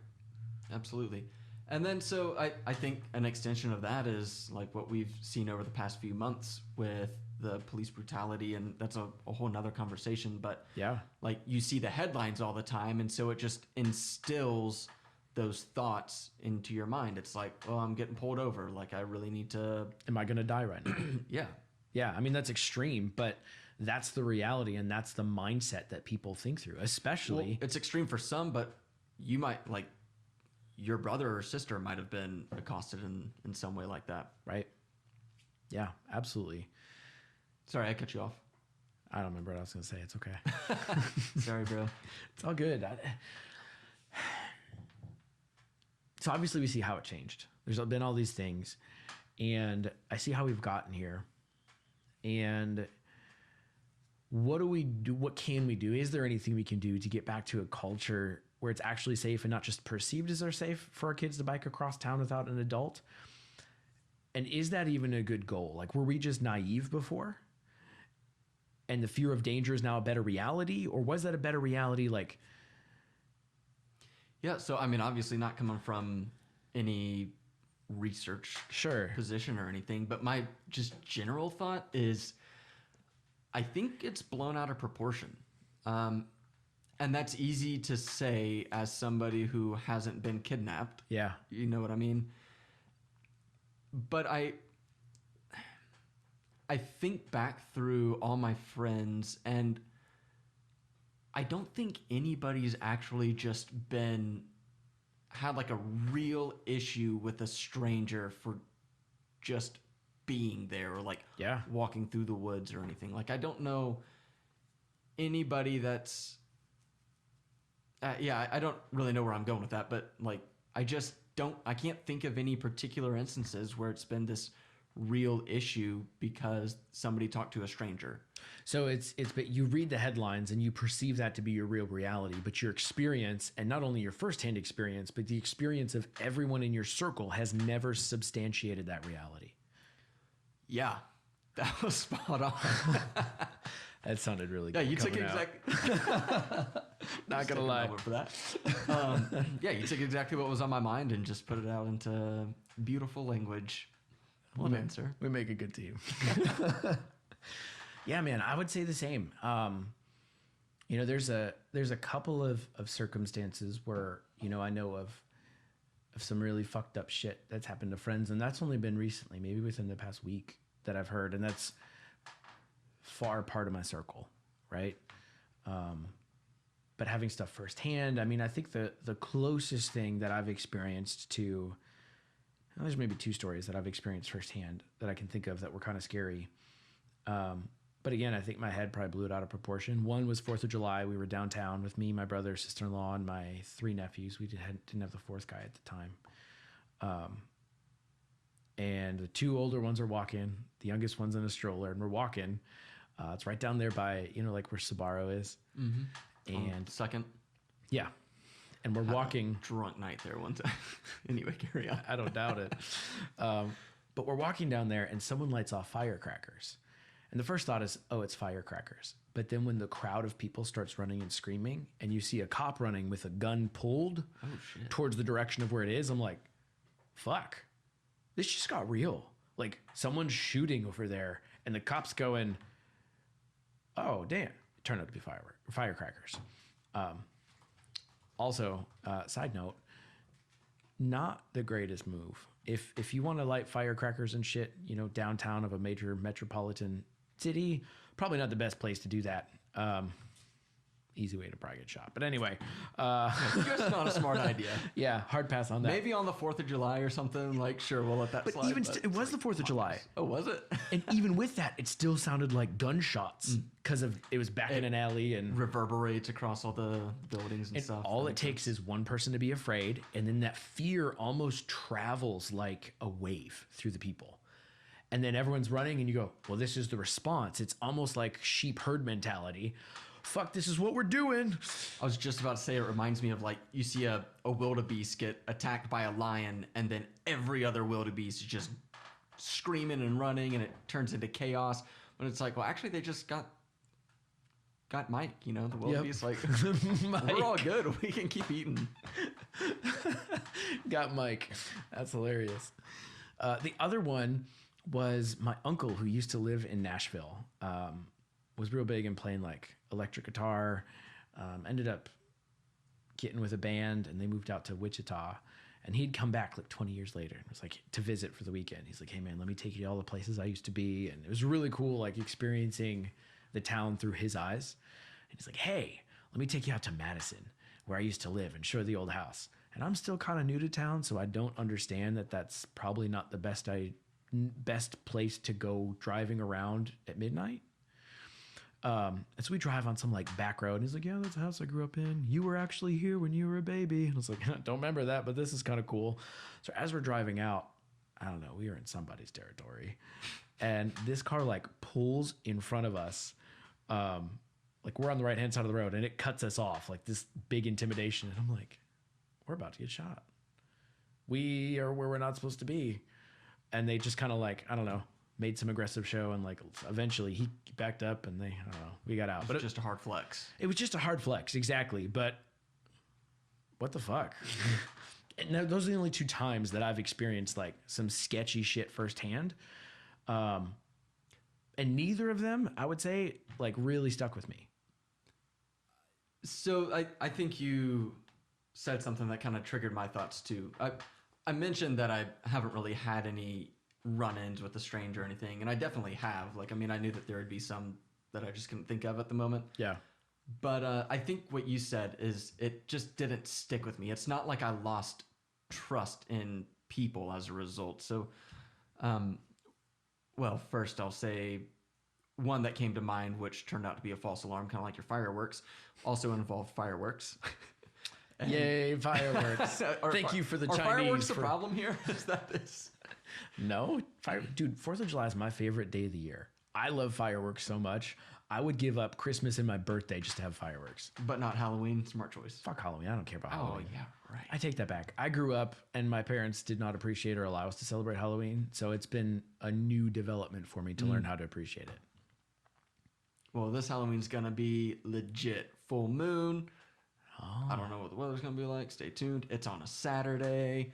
Absolutely. And then so I think an extension of that is like what we've seen over the past few months with the police brutality, and that's a whole nother conversation, but Yeah. like you see the headlines all the time, and so it just instills those thoughts into your mind. It's like, oh, I'm getting pulled over, like I really need to Am I going to die right now? yeah. Yeah. I mean, that's extreme, but that's the reality and that's the mindset that people think through, Well, especially. it's extreme for some, but you might like your brother or sister might have been accosted in some way like that. Right. Yeah, absolutely. Sorry, I cut you off. I don't remember what I was going to say. It's okay. Sorry, bro. It's all good. So obviously we see how it changed. There's been all these things and I see how we've gotten here. And what do we do? What can we do? Is there anything we can do to get back to a culture where it's actually safe and not just perceived as safe for our kids to bike across town without an adult? And is that even a good goal? Like, were we just naive before? And the fear of danger is now a better reality? Or was that a better reality? Like, Yeah, so I mean, obviously not coming from any research sure. position or anything, but my just general thought is I think it's blown out of proportion. And that's easy to say as somebody who hasn't been kidnapped. Yeah. You know what I mean? But I think back through all my friends, and I don't think anybody's actually just had like a real issue with a stranger for just being there or like Yeah. walking through the woods or anything. Like, I don't know anybody that's I don't really know where I'm going with that, but like I can't think of any particular instances where it's been this real issue because somebody talked to a stranger. So but you read the headlines and you perceive that to be your real reality, but your experience, and not only your firsthand experience, but the experience of everyone in your circle has never substantiated that reality. Yeah, that was spot on. That sounded really Yeah, good. you took coming out. Not Just gonna take a lie. moment for that. Yeah, you took exactly what was on my mind and just put it out into beautiful language. Well done, sir. We make a good team. Yeah, man, I would say the same. You know, there's a couple of circumstances where, you know, I know of some really fucked up shit that's happened to friends, and that's only been recently, maybe within the past week that I've heard, and that's far part of my circle, right? But having stuff firsthand, I mean, I think the closest thing that I've experienced to, well, there's maybe two stories that I've experienced firsthand that I can think of that were kind of scary. But But again, I think my head probably blew it out of proportion. One was 4th of July. We were downtown with me, my brother, sister-in-law, and my 3 nephews. We didn't have the 4th guy at the time. And the 2 older ones are walking. The youngest one's in a stroller, and we're walking. It's right down there by, like where Sbarro is. Mm-hmm. And second. Yeah. And we're walking. Drunk night there one time. Anyway, carry on. I don't doubt it. But we're walking down there, and someone lights off firecrackers. And the first thought is, oh, it's firecrackers. But then when the crowd of people starts running and screaming, and you see a cop running with a gun pulled towards the direction of where it is, I'm like, fuck, this just got real. Like, someone's shooting over there, and the cop's going, oh, damn. It turned out to be firecrackers. Also, side note, not the greatest move. If you want to light firecrackers and shit, downtown of a major metropolitan city, probably not the best place to do that. Easy way to probably get shot. But anyway. Just not a smart idea. Yeah, hard pass on that. Maybe on the 4th of July or something. Like, sure, we'll let that but slide. Even it was the 4th of July. Oh, was it? And even with that, it still sounded like gunshots because it was back in an alley and reverberates across all the buildings and stuff. All it takes is one person to be afraid, and then that fear almost travels like a wave through the people. And then everyone's running, and you go, well, this is the response. It's almost like sheep herd mentality. Fuck, this is what we're doing. I was just about to say, it reminds me of like you see a wildebeest get attacked by a lion, and then every other wildebeest is just screaming and running, and it turns into chaos. But it's like, well, actually, they just got Mike, the wildebeest. Like, we're all good. We can keep eating. Got Mike. That's hilarious. The other one was my uncle who used to live in Nashville. Was real big in playing like electric guitar, ended up getting with a band, and they moved out to Wichita, and he'd come back like 20 years later and was like to visit for the weekend. He's like, hey man, let me take you to all the places I used to be. And it was really cool, like experiencing the town through his eyes. And he's like, hey, let me take you out to Madison where I used to live and show the old house. And I'm still kind of new to town, so I don't understand that that's probably not the best place to go driving around at midnight. And so we drive on some like back road, and he's like, yeah, that's the house I grew up in. You were actually here when you were a baby. And I was like, don't remember that, but this is kind of cool. So as we're driving out, I don't know, we were in somebody's territory, and this car like pulls in front of us. Like we're on the right hand side of the road, and it cuts us off, like this big intimidation. And I'm like, we're about to get shot. We are where we're not supposed to be. And they just kind of like, I don't know, made some aggressive show, and like eventually he backed up, and we got out. But it was just a hard flex. It was just a hard flex, exactly. But what the fuck? And those are the only 2 times that I've experienced like some sketchy shit firsthand. And neither of them, I would say, like really stuck with me. So I think you said something that kind of triggered my thoughts too. I mentioned that I haven't really had any run-ins with a stranger or anything, and I definitely have. Like, I mean, I knew that there would be some that I just couldn't think of at the moment. Yeah. But I think what you said is it just didn't stick with me. It's not like I lost trust in people as a result. So, well, first I'll say one that came to mind, which turned out to be a false alarm, kind of like your fireworks, also involved fireworks. Yay, fireworks. Thank you for the Chinese. Are fireworks the problem here? Is that this? No. Dude, 4th of July is my favorite day of the year. I love fireworks so much. I would give up Christmas and my birthday just to have fireworks. But not Halloween. Smart choice. Fuck Halloween. I don't care about Halloween. Oh, yeah, right. I take that back. I grew up, and my parents did not appreciate or allow us to celebrate Halloween. So it's been a new development for me to learn how to appreciate it. Well, this Halloween's going to be legit. Full moon. Oh. I don't know what the weather's going to be like. Stay tuned. It's on a Saturday.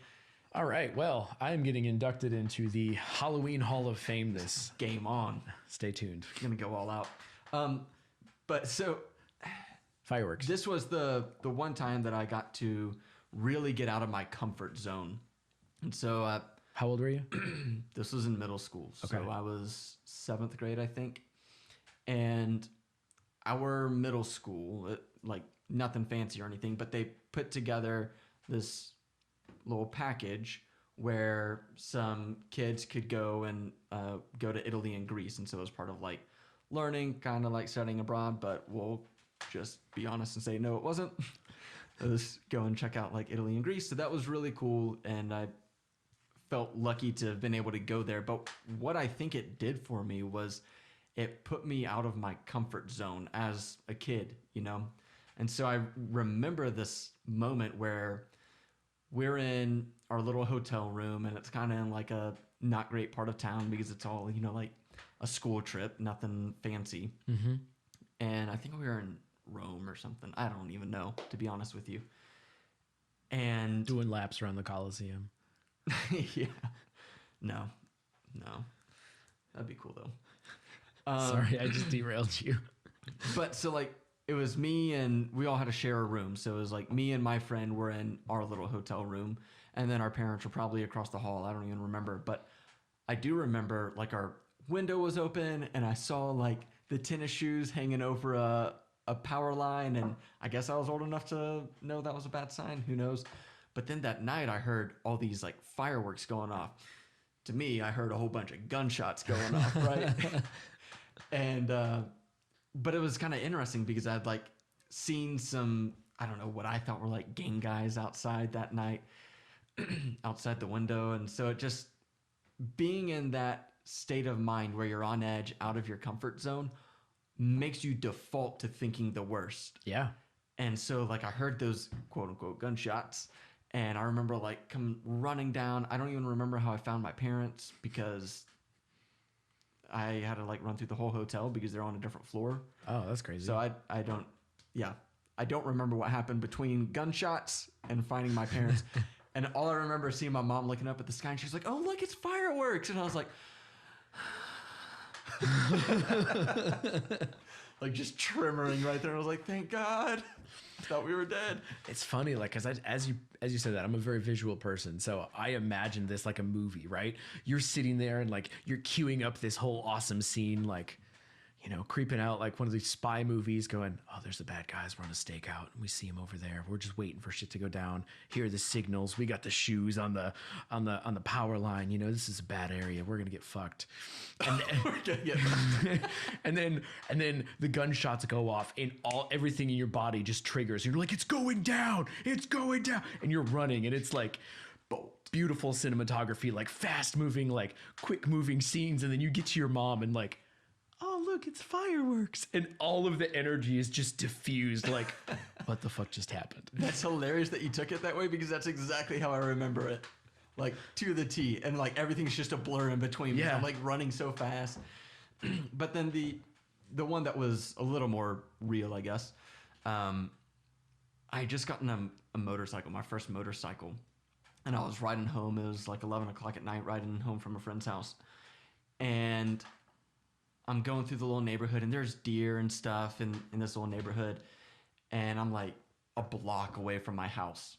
All right. Well, I am getting inducted into the Halloween Hall of Fame this game on. Stay tuned. Going to go all out. But so fireworks. This was the one time that I got to really get out of my comfort zone. And so how old were you? This was in middle school. Okay. So I was 7th grade, I think. And our middle school, like nothing fancy or anything, but they put together this little package where some kids could go and go to Italy and Greece. And so it was part of like learning, kind of like studying abroad, but we'll just be honest and say, no, it wasn't. It was go and check out like Italy and Greece. So that was really cool. And I felt lucky to have been able to go there. But what I think it did for me was it put me out of my comfort zone as a kid, you know? And so I remember this moment where we're in our little hotel room and it's kind of in like a not great part of town because it's all, you know, like a school trip, nothing fancy. Mm-hmm. And I think we were in Rome or something. I don't even know, to be honest with you. And Doing laps around the Colosseum. yeah, no, that'd be cool though. Sorry, I just derailed you. But so like it was me and we all had to share a room. So it was like me and my friend were in our little hotel room, and then our parents were probably across the hall. I don't even remember, but I do remember like our window was open and I saw like the tennis shoes hanging over a power line, and I guess I was old enough to know that was a bad sign. Who knows? But then that night I heard all these like fireworks going off. To me, I heard a whole bunch of gunshots going off, right? And but it was kind of interesting because I'd like seen some, I don't know, what I thought were like gang guys outside that night, outside the window. And so it just being in that state of mind where you're on edge, out of your comfort zone, makes you default to thinking the worst. Yeah. And so like I heard those quote unquote gunshots, and I remember like come running down. I don't even remember how I found my parents because I had to like run through the whole hotel because they're on a different floor. Oh, that's crazy. So I don't remember what happened between gunshots and finding my parents. And all I remember is seeing my mom looking up at the sky, and she's like, "Oh, look, it's fireworks." And I was like, like just tremoring right there. I was like, "Thank God." I thought we were dead. It's funny, like, cause as you said that, I'm a very visual person, so I imagine this like a movie, right? You're sitting there and like you're queuing up this whole awesome scene, like, you know, creeping out like one of these spy movies, going, "Oh, there's the bad guys. We're on a stakeout, and we see them over there. We're just waiting for shit to go down. Here are the signals. We got the shoes on the power line. You know, this is a bad area. We're gonna get fucked." And, We're gonna get fucked. and then the gunshots go off, and everything in your body just triggers. You're like, "It's going down. It's going down," and you're running, and it's like beautiful cinematography, like fast moving, like quick moving scenes, and then you get to your mom and like, "Oh, look, it's fireworks." And all of the energy is just diffused. Like, what the fuck just happened? That's hilarious that you took it that way because that's exactly how I remember it. Like to the T. And like everything's just a blur in between. Yeah. I'm like running so fast. But then the one that was a little more real, I guess. I had just gotten a motorcycle, my first motorcycle. And I was riding home. It was like 11 o'clock at night, riding home from a friend's house. And I'm going through the little neighborhood, and there's deer and stuff in this little neighborhood. And I'm like a block away from my house.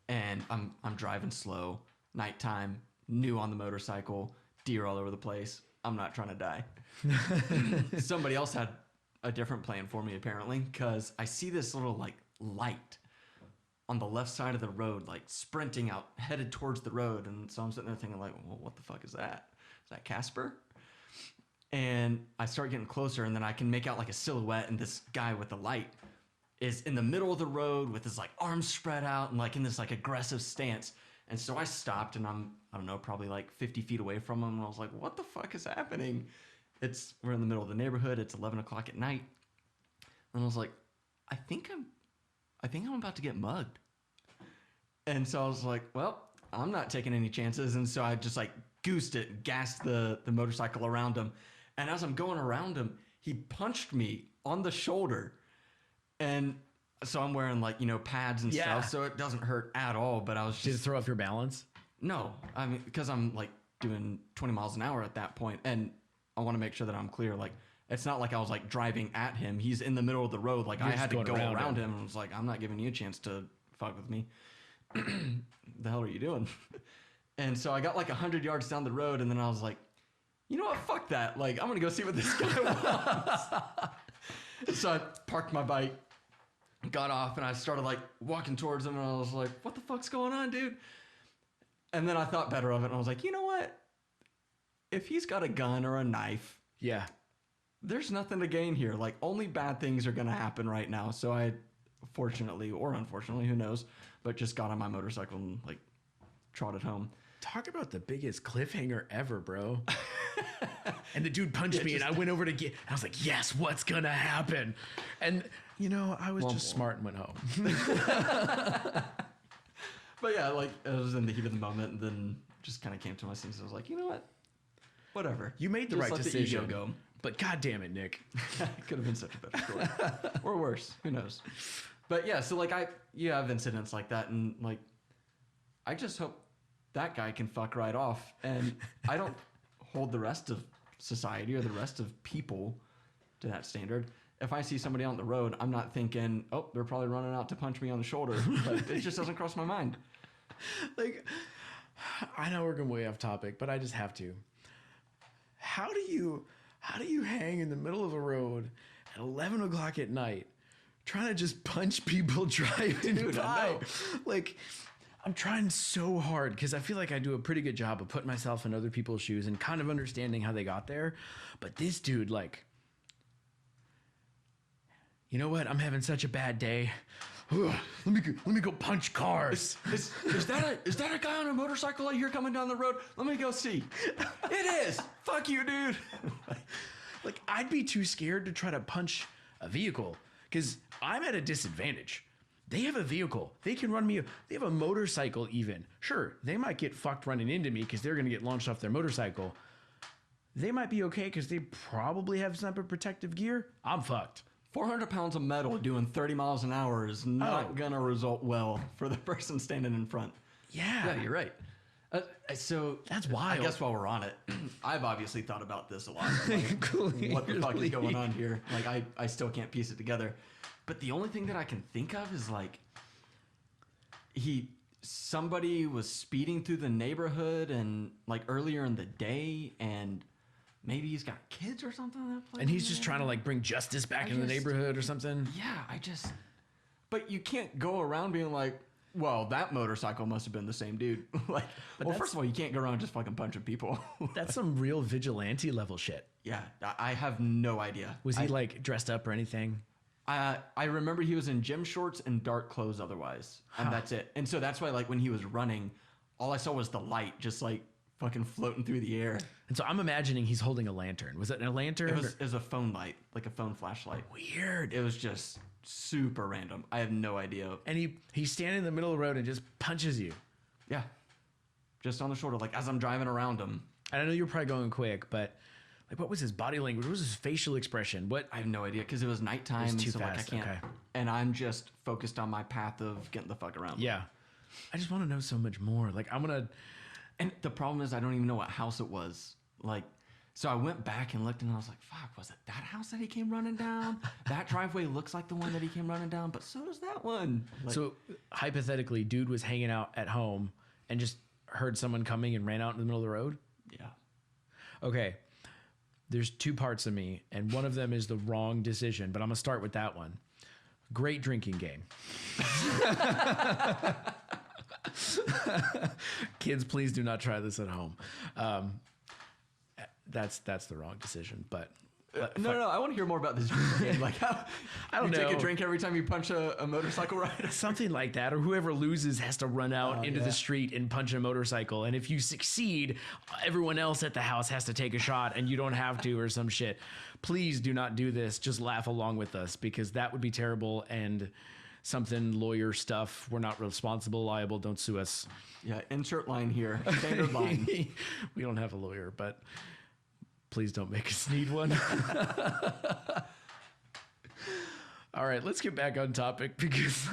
And I'm driving slow, nighttime, new on the motorcycle, deer all over the place. I'm not trying to die. Somebody else had a different plan for me, apparently, because I see this little like light on the left side of the road, like sprinting out, headed towards the road. And so I'm sitting there thinking like, well, what the fuck is that? Is that Casper? And I start getting closer, and then I can make out like a silhouette, and this guy with the light is in the middle of the road with his like arms spread out and like in this like aggressive stance. And so I stopped, and I don't know, probably like 50 feet away from him. And I was like, what the fuck is happening? We're in the middle of the neighborhood. It's 11 o'clock at night. And I was like, I think I'm about to get mugged. And so I was like, well, I'm not taking any chances. And so I just like gassed the motorcycle around him. And as I'm going around him, he punched me on the shoulder. And so I'm wearing like, you know, pads and stuff, so it doesn't hurt at all. But I was just... Did it throw off your balance? No, I mean, because I'm like doing 20 miles an hour at that point. And I want to make sure that I'm clear. Like, it's not like I was like driving at him. He's in the middle of the road. Like, I had to go around him. And I was like, I'm not giving you a chance to fuck with me. The hell are you doing? And so I got like 100 yards down the road, and then I was like, you know what? Fuck that. Like, I'm going to go see what this guy wants. So I parked my bike, got off, and I started like walking towards him, and I was like, what the fuck's going on, dude? And then I thought better of it, and I was like, you know what? If he's got a gun or a knife, yeah, there's nothing to gain here. Like, only bad things are going to happen right now. So I, fortunately or unfortunately, who knows, but just got on my motorcycle and like trotted home. Talk about the biggest cliffhanger ever, bro. And the dude punched me and I went over to get, I was like, yes, what's going to happen? And, you know, I was just smart and went home. But yeah, like, I was in the heat of the moment and then just kind of came to my senses. I was like, you know what? Whatever. You made the just right let decision. The ego go. But God damn it, Nick. It could have been such a better story. Or worse. Who knows? But yeah, so like you have incidents like that, and like I just hope that guy can fuck right off. And I don't hold the rest of society or the rest of people to that standard. If I see somebody on the road, I'm not thinking, oh, they're probably running out to punch me on the shoulder. Like, it just doesn't cross my mind. Like, I know we're going way off topic, but I just have to. How do you hang in the middle of a road at 11 o'clock at night trying to just punch people driving by? Like, I'm trying so hard because I feel like I do a pretty good job of putting myself in other people's shoes and kind of understanding how they got there. But this dude, like, you know what? I'm having such a bad day. Ugh, let me go punch cars. Is that a guy on a motorcycle I hear coming down the road? Let me go see. It is. Fuck you, dude. Like, I'd be too scared to try to punch a vehicle because I'm at a disadvantage. They have a vehicle. They can run me. They have a motorcycle even. Sure, they might get fucked running into me because they're going to get launched off their motorcycle. They might be okay because they probably have some protective gear. I'm fucked. 400 pounds of metal doing 30 miles an hour is not going to result well for the person standing in front. Yeah, you're right. So that's wild. I guess while we're on it, I've obviously thought about this a lot. Like, what the fuck is going on here? Like, I still can't piece it together. But the only thing that I can think of is like somebody was speeding through the neighborhood and like earlier in the day, and maybe he's got kids or something. And he's just trying to like bring justice back in the neighborhood or something. Yeah, but you can't go around being like, well, that motorcycle must have been the same dude. Like, well, first of all, you can't go around just fucking punching people. That's some real vigilante level shit. Yeah, I have no idea. Was he like dressed up or anything? I remember he was in gym shorts and dark clothes otherwise. And that's it. And so that's why, like, when he was running, all I saw was the light just like fucking floating through the air. And so I'm imagining he's holding a lantern. Was it a lantern? It was a phone light, like a phone flashlight. Weird. It was just super random. I have no idea. And he's standing in the middle of the road and just punches you. Yeah. Just on the shoulder, like as I'm driving around him. And I know you're probably going quick, but like, what was his body language? What was his facial expression? I have no idea because it was nighttime. It was too so fast. Like I can't. Okay. And I'm just focused on my path of getting the fuck around. Yeah. I just want to know so much more. Like, I'm going to. And the problem is I don't even know what house it was. Like, so I went back and looked and I was like, fuck, was it that house that he came running down? That driveway looks like the one that he came running down, but so does that one. Like, so hypothetically, dude was hanging out at home and just heard someone coming and ran out in the middle of the road? Yeah. Okay. There's two parts of me, and one of them is the wrong decision, but I'm going to start with that one. Great drinking game. Kids, please do not try this at home. That's the wrong decision, but no, I want to hear more about this drinking game. Like, how I don't know. Take a drink every time you punch a motorcycle rider? Something like that, or whoever loses has to run out into the street and punch a motorcycle. And if you succeed, everyone else at the house has to take a shot and you don't have to, or some shit. Please do not do this. Just laugh along with us, because that would be terrible and something lawyer stuff. We're not responsible, liable. Don't sue us. Yeah, insert line here. Standard line. We don't have a lawyer, but please don't make us need one. All right, let's get back on topic, because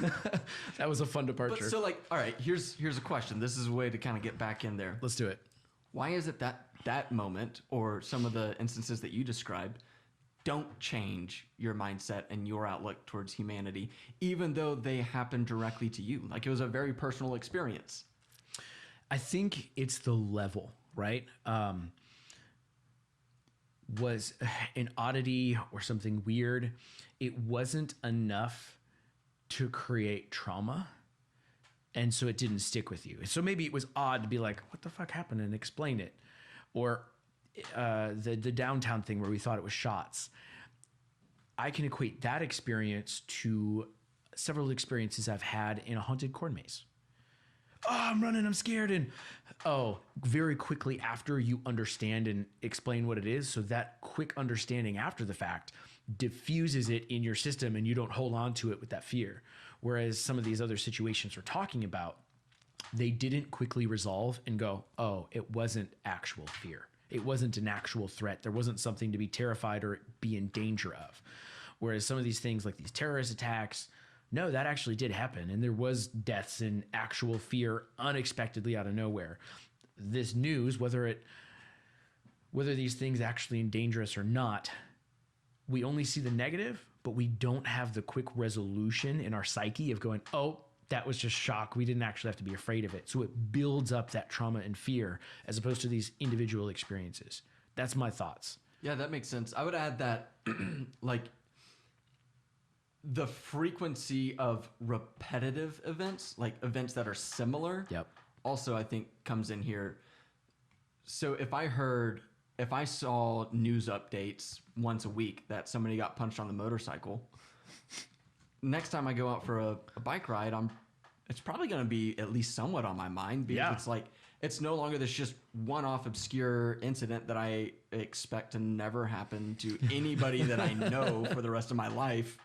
that was a fun departure. But so, like, all right, here's a question. This is a way to kind of get back in there. Let's do it. Why is it that moment, or some of the instances that you described, don't change your mindset and your outlook towards humanity, even though they happen directly to you? Like, it was a very personal experience. I think it's the level, right? Was an oddity or something weird. It wasn't enough to create trauma, and so it didn't stick with you. So maybe it was odd to be like, what the fuck happened, and explain it. Or the downtown thing where we thought it was shots. I can equate that experience to several experiences I've had in a haunted corn maze. Oh, I'm running, I'm scared. And very quickly after you understand and explain what it is. So that quick understanding after the fact diffuses it in your system and you don't hold on to it with that fear. Whereas some of these other situations we're talking about, they didn't quickly resolve and go, oh, it wasn't actual fear. It wasn't an actual threat. There wasn't something to be terrified or be in danger of. Whereas some of these things like these terrorist attacks, no, that actually did happen. And there was deaths and actual fear unexpectedly out of nowhere. This news, whether these things actually endanger us or not, we only see the negative, but we don't have the quick resolution in our psyche of going, oh, that was just shock. We didn't actually have to be afraid of it. So it builds up that trauma and fear as opposed to these individual experiences. That's my thoughts. Yeah, that makes sense. I would add that like the frequency of repetitive events, like events that are similar, also I think comes in here. So if I saw news updates once a week that somebody got punched on the motorcycle, next time I go out for a bike ride, it's probably going to be at least somewhat on my mind because it's like, it's no longer this just one-off obscure incident that I expect to never happen to anybody that I know for the rest of my life.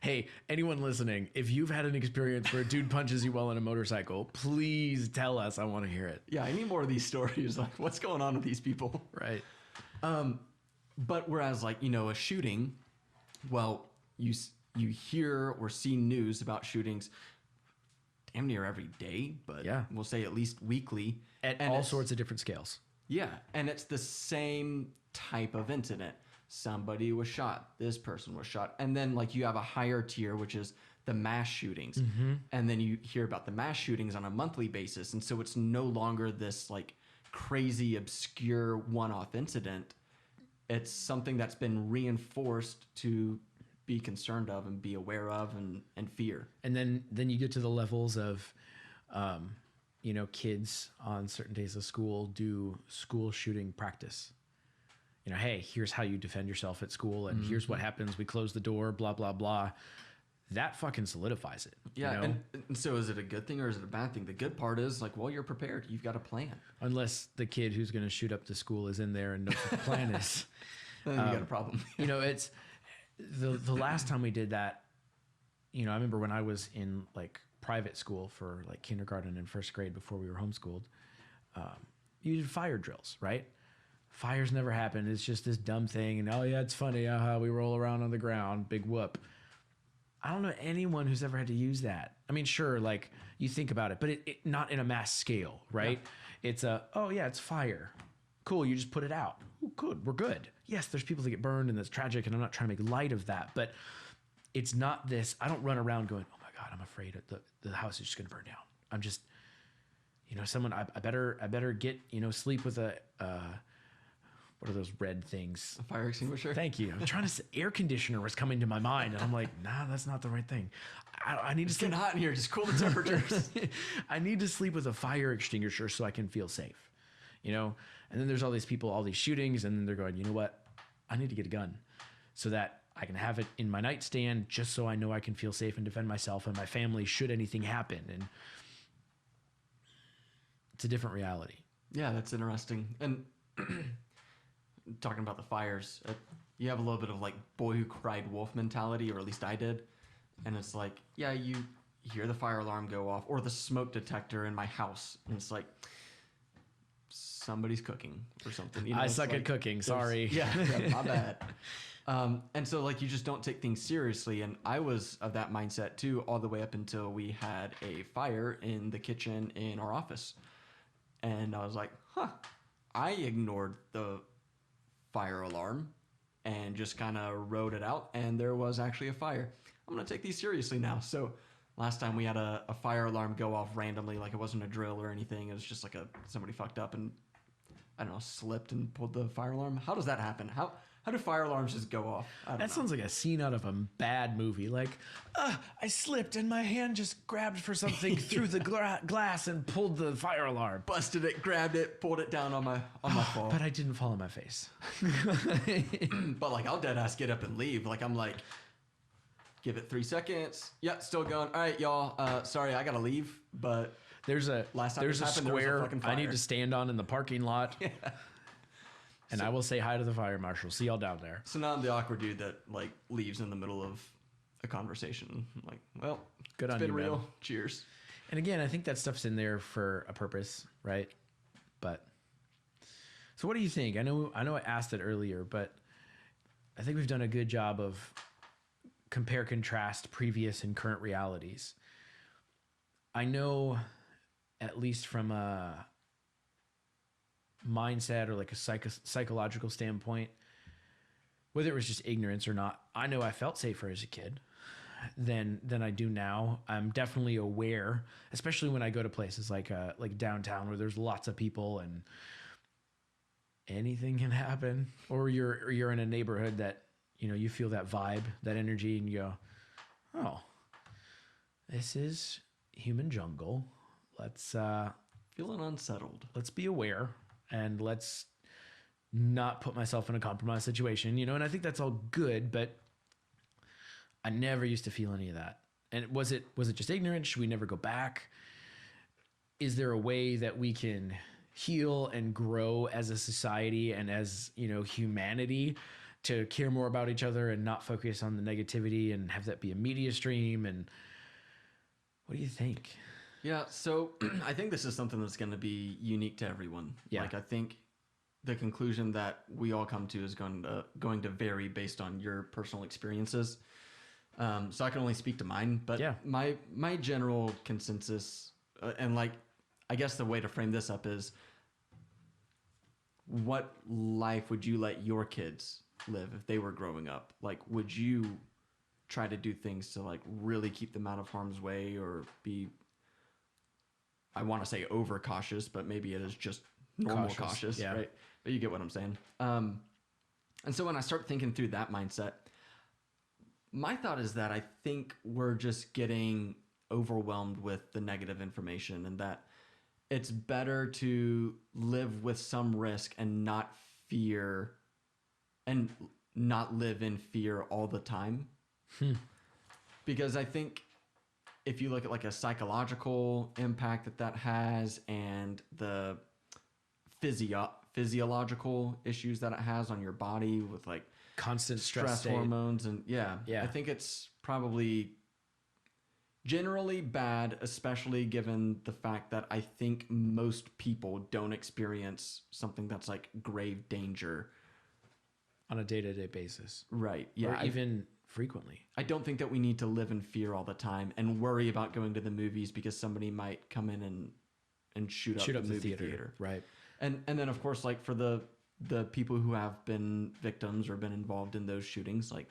Hey, anyone listening, if you've had an experience where a dude punches you while on a motorcycle, please tell us. I want to hear it. Yeah, I need more of these stories. Like, what's going on with these people? Right. But whereas, like, a shooting, well, you hear or see news about shootings damn near every day, but we'll say at least weekly. At all sorts of different scales. Yeah, and it's the same type of incident. Somebody was shot. This person was shot. And then like you have a higher tier, which is the mass shootings. Mm-hmm. And then you hear about the mass shootings on a monthly basis. And so it's no longer this like crazy, obscure one-off incident. It's something that's been reinforced to be concerned of and be aware of and fear. And then you get to the levels of, kids on certain days of school do school shooting practice. Hey, here's how you defend yourself at school, and here's what happens. We close the door, blah, blah, blah. That fucking solidifies it. Yeah, and so is it a good thing or is it a bad thing? The good part is, like, well, you're prepared. You've got a plan. Unless the kid who's going to shoot up the school is in there and knows what the plan is. Then you got a problem. It's the last time we did that, I remember when I was in, like, private school for, like, kindergarten and first grade before we were homeschooled, you did fire drills, right? Fires never happen. It's just this dumb thing. And, oh, yeah, it's funny. We roll around on the ground. Big whoop. I don't know anyone who's ever had to use that. I mean, sure, like, you think about it, but it not in a mass scale, right? Yeah. It's it's fire. Cool, you just put it out. Ooh, good, we're good. Yes, there's people that get burned, and that's tragic, and I'm not trying to make light of that. But it's not this. I don't run around going, oh, my God, I'm afraid the house is just going to burn down. I'm just, I better get, sleep with a... what are those red things? A fire extinguisher? Thank you. I'm trying to say air conditioner was coming to my mind. And I'm like, nah, that's not the right thing. I need to sleep. It's getting hot in here. Just cool the temperatures. I need to sleep with a fire extinguisher so I can feel safe. And then there's all these people, all these shootings. And then they're going, you know what? I need to get a gun so that I can have it in my nightstand just so I know I can feel safe and defend myself and my family should anything happen. And it's a different reality. Yeah, that's interesting. And... talking about the fires, you have a little bit of like boy who cried wolf mentality, or at least I did. And it's like, yeah, you hear the fire alarm go off or the smoke detector in my house. And it's like, somebody's cooking or something. I suck at cooking. Sorry. Yeah, my bad. And so like, you just don't take things seriously. And I was of that mindset too, all the way up until we had a fire in the kitchen in our office. And I was like, I ignored the fire alarm and just kind of rode it out, and there was actually a fire. I'm going to take these seriously now. So last time we had a fire alarm go off randomly, like it wasn't a drill or anything. It was just like somebody fucked up and, I don't know, slipped and pulled the fire alarm. How does that happen? How do fire alarms just go off? I don't know. That sounds like a scene out of a bad movie. Like, I slipped and my hand just grabbed for something through the glass and pulled the fire alarm. Busted it, grabbed it, pulled it down on my fall. But I didn't fall on my face. But like, I'll dead ass get up and leave. Like, I'm like, give it 3 seconds. Yeah, still going. All right, y'all. Sorry, I gotta leave. But there's a last time there's a happened, there was a square fucking I need fire. to stand on in the parking lot. Yeah. And I will say hi to the fire marshal. See y'all down there. So now I'm the awkward dude that like leaves in the middle of a conversation. I'm like, well, Good it's on been you, real. man. Cheers. And again, I think that stuff's in there for a purpose, right? But so what do you think? I know I asked it earlier, but I think we've done a good job of compare contrast previous and current realities. I know, at least from a mindset or like a psychological standpoint, whether it was just ignorance or not, I know I felt safer as a kid than I do now. I'm definitely aware, especially when I go to places like downtown where there's lots of people and anything can happen, or you're in a neighborhood that, you know, you feel that vibe, that energy, and you go, oh, this is human jungle. Let's Feeling unsettled. let's be aware and let's not put myself in a compromised situation, you know. And I think that's all good, but I never used to feel any of that. And was it just ignorance? Should we never go back? Is there a way that we can heal and grow as a society and as, you know, humanity to care more about each other and not focus on the negativity and have that be a media stream? And what do you think? Yeah, so I think this is something that's going to be unique to everyone. Yeah. Like, I think the conclusion that we all come to is going to vary based on your personal experiences. So I can only speak to mine, but Yeah. my general consensus, and like, I guess the way to frame this up is, what life would you let your kids live if they were growing up? Like, would you try to do things to like really keep them out of harm's way, or be, I want to say overcautious, but maybe it is just normal cautious, yeah. right? But you get what I'm saying. And so when I start thinking through that mindset, my thought is that I think we're just getting overwhelmed with the negative information, and that it's better to live with some risk and not fear, and not live in fear all the time. Because I think if you look at like a psychological impact that has, and the physiological issues that it has on your body with like Constant stress hormones, and yeah, I think it's probably generally bad, especially given the fact that I think most people don't experience something that's like grave danger on a day-to-day basis. Right. Yeah. Or even frequently. I don't think that we need to live in fear all the time and worry about going to the movies because somebody might come in and shoot up the movie theater. Right. And then of course, like for the people who have been victims or been involved in those shootings, like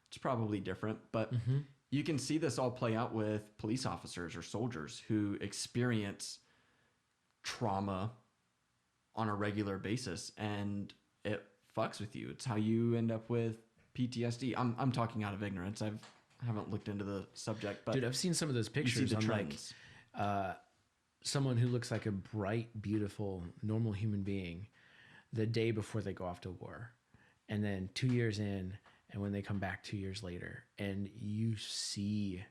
it's probably different, but you can see this all play out with police officers or soldiers who experience trauma on a regular basis, and it fucks with you. It's how you end up with PTSD. I'm talking out of ignorance. I haven't looked into the subject, but dude, I've seen some of those you see pictures the on trends. like someone who looks like a bright, beautiful, normal human being the day before they go off to war, and then 2 years in, and when they come back 2 years later, and you see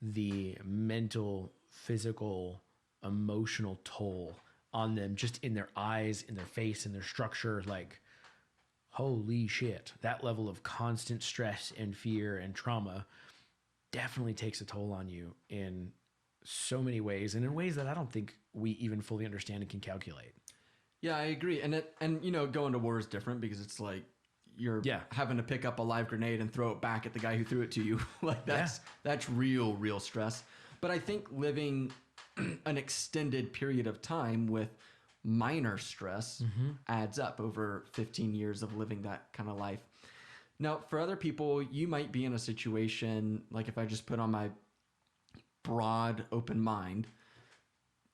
the mental, physical, emotional toll on them just in their eyes, in their face, in their structure, like, holy shit, that level of constant stress and fear and trauma definitely takes a toll on you in so many ways, and in ways that I don't think we even fully understand and can calculate. Yeah, I agree. And you know, going to war is different because it's like you're having to pick up a live grenade and throw it back at the guy who threw it to you. Like that's real stress. But I think living an extended period of time with minor stress adds up over 15 years of living that kind of life. Now, for other people, you might be in a situation, like if I just put on my broad open mind,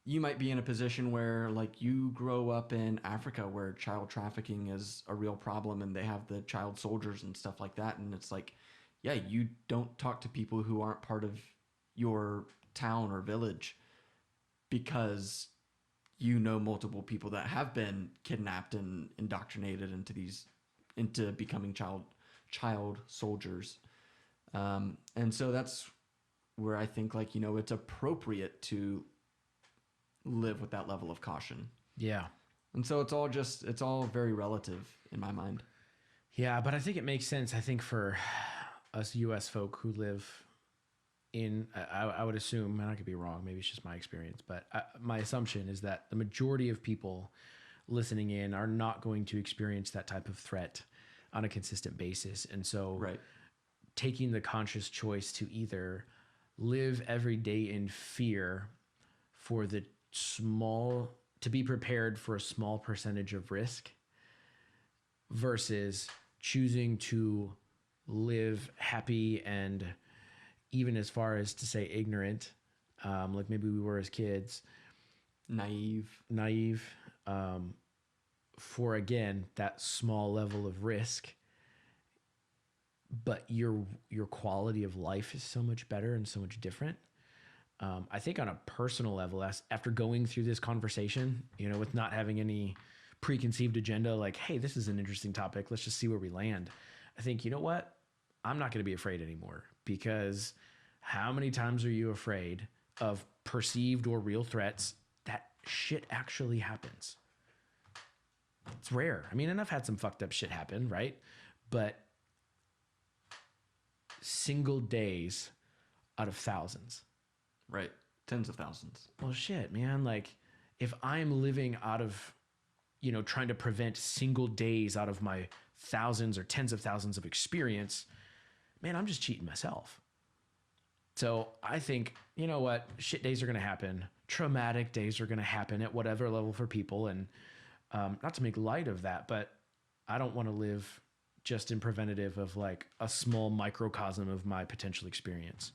you might be in a position where like you grow up in Africa where child trafficking is a real problem and they have the child soldiers and stuff like that. And it's like, yeah, you don't talk to people who aren't part of your town or village because you know multiple people that have been kidnapped and indoctrinated into becoming child soldiers. And so that's where I think like, it's appropriate to live with that level of caution. Yeah. And so it's all very relative in my mind. Yeah, but I think it makes sense. I think for us US folk who live in, I would assume, and I could be wrong, maybe it's just my experience, but my assumption is that the majority of people listening in are not going to experience that type of threat on a consistent basis. And so Right. taking the conscious choice to either live every day in fear for to be prepared for a small percentage of risk versus choosing to live happy and even as far as to say ignorant, like maybe we were as kids, Naive, for again, that small level of risk, but your quality of life is so much better and so much different. I think on a personal level, after going through this conversation, with not having any preconceived agenda, like, hey, this is an interesting topic, let's just see where we land. I think, you know what? I'm not going to be afraid anymore, because how many times are you afraid of perceived or real threats? That shit actually happens. It's rare. I mean, and I've had some fucked up shit happen, right? But single days out of thousands. right? Tens of thousands. Well, shit, man. Like, if I'm living out of, trying to prevent single days out of my thousands or tens of thousands of experience, man, I'm just cheating myself. So I think, you know what? Shit days are going to happen. Traumatic days are going to happen at whatever level for people. And not to make light of that, but I don't want to live just in preventative of like a small microcosm of my potential experience.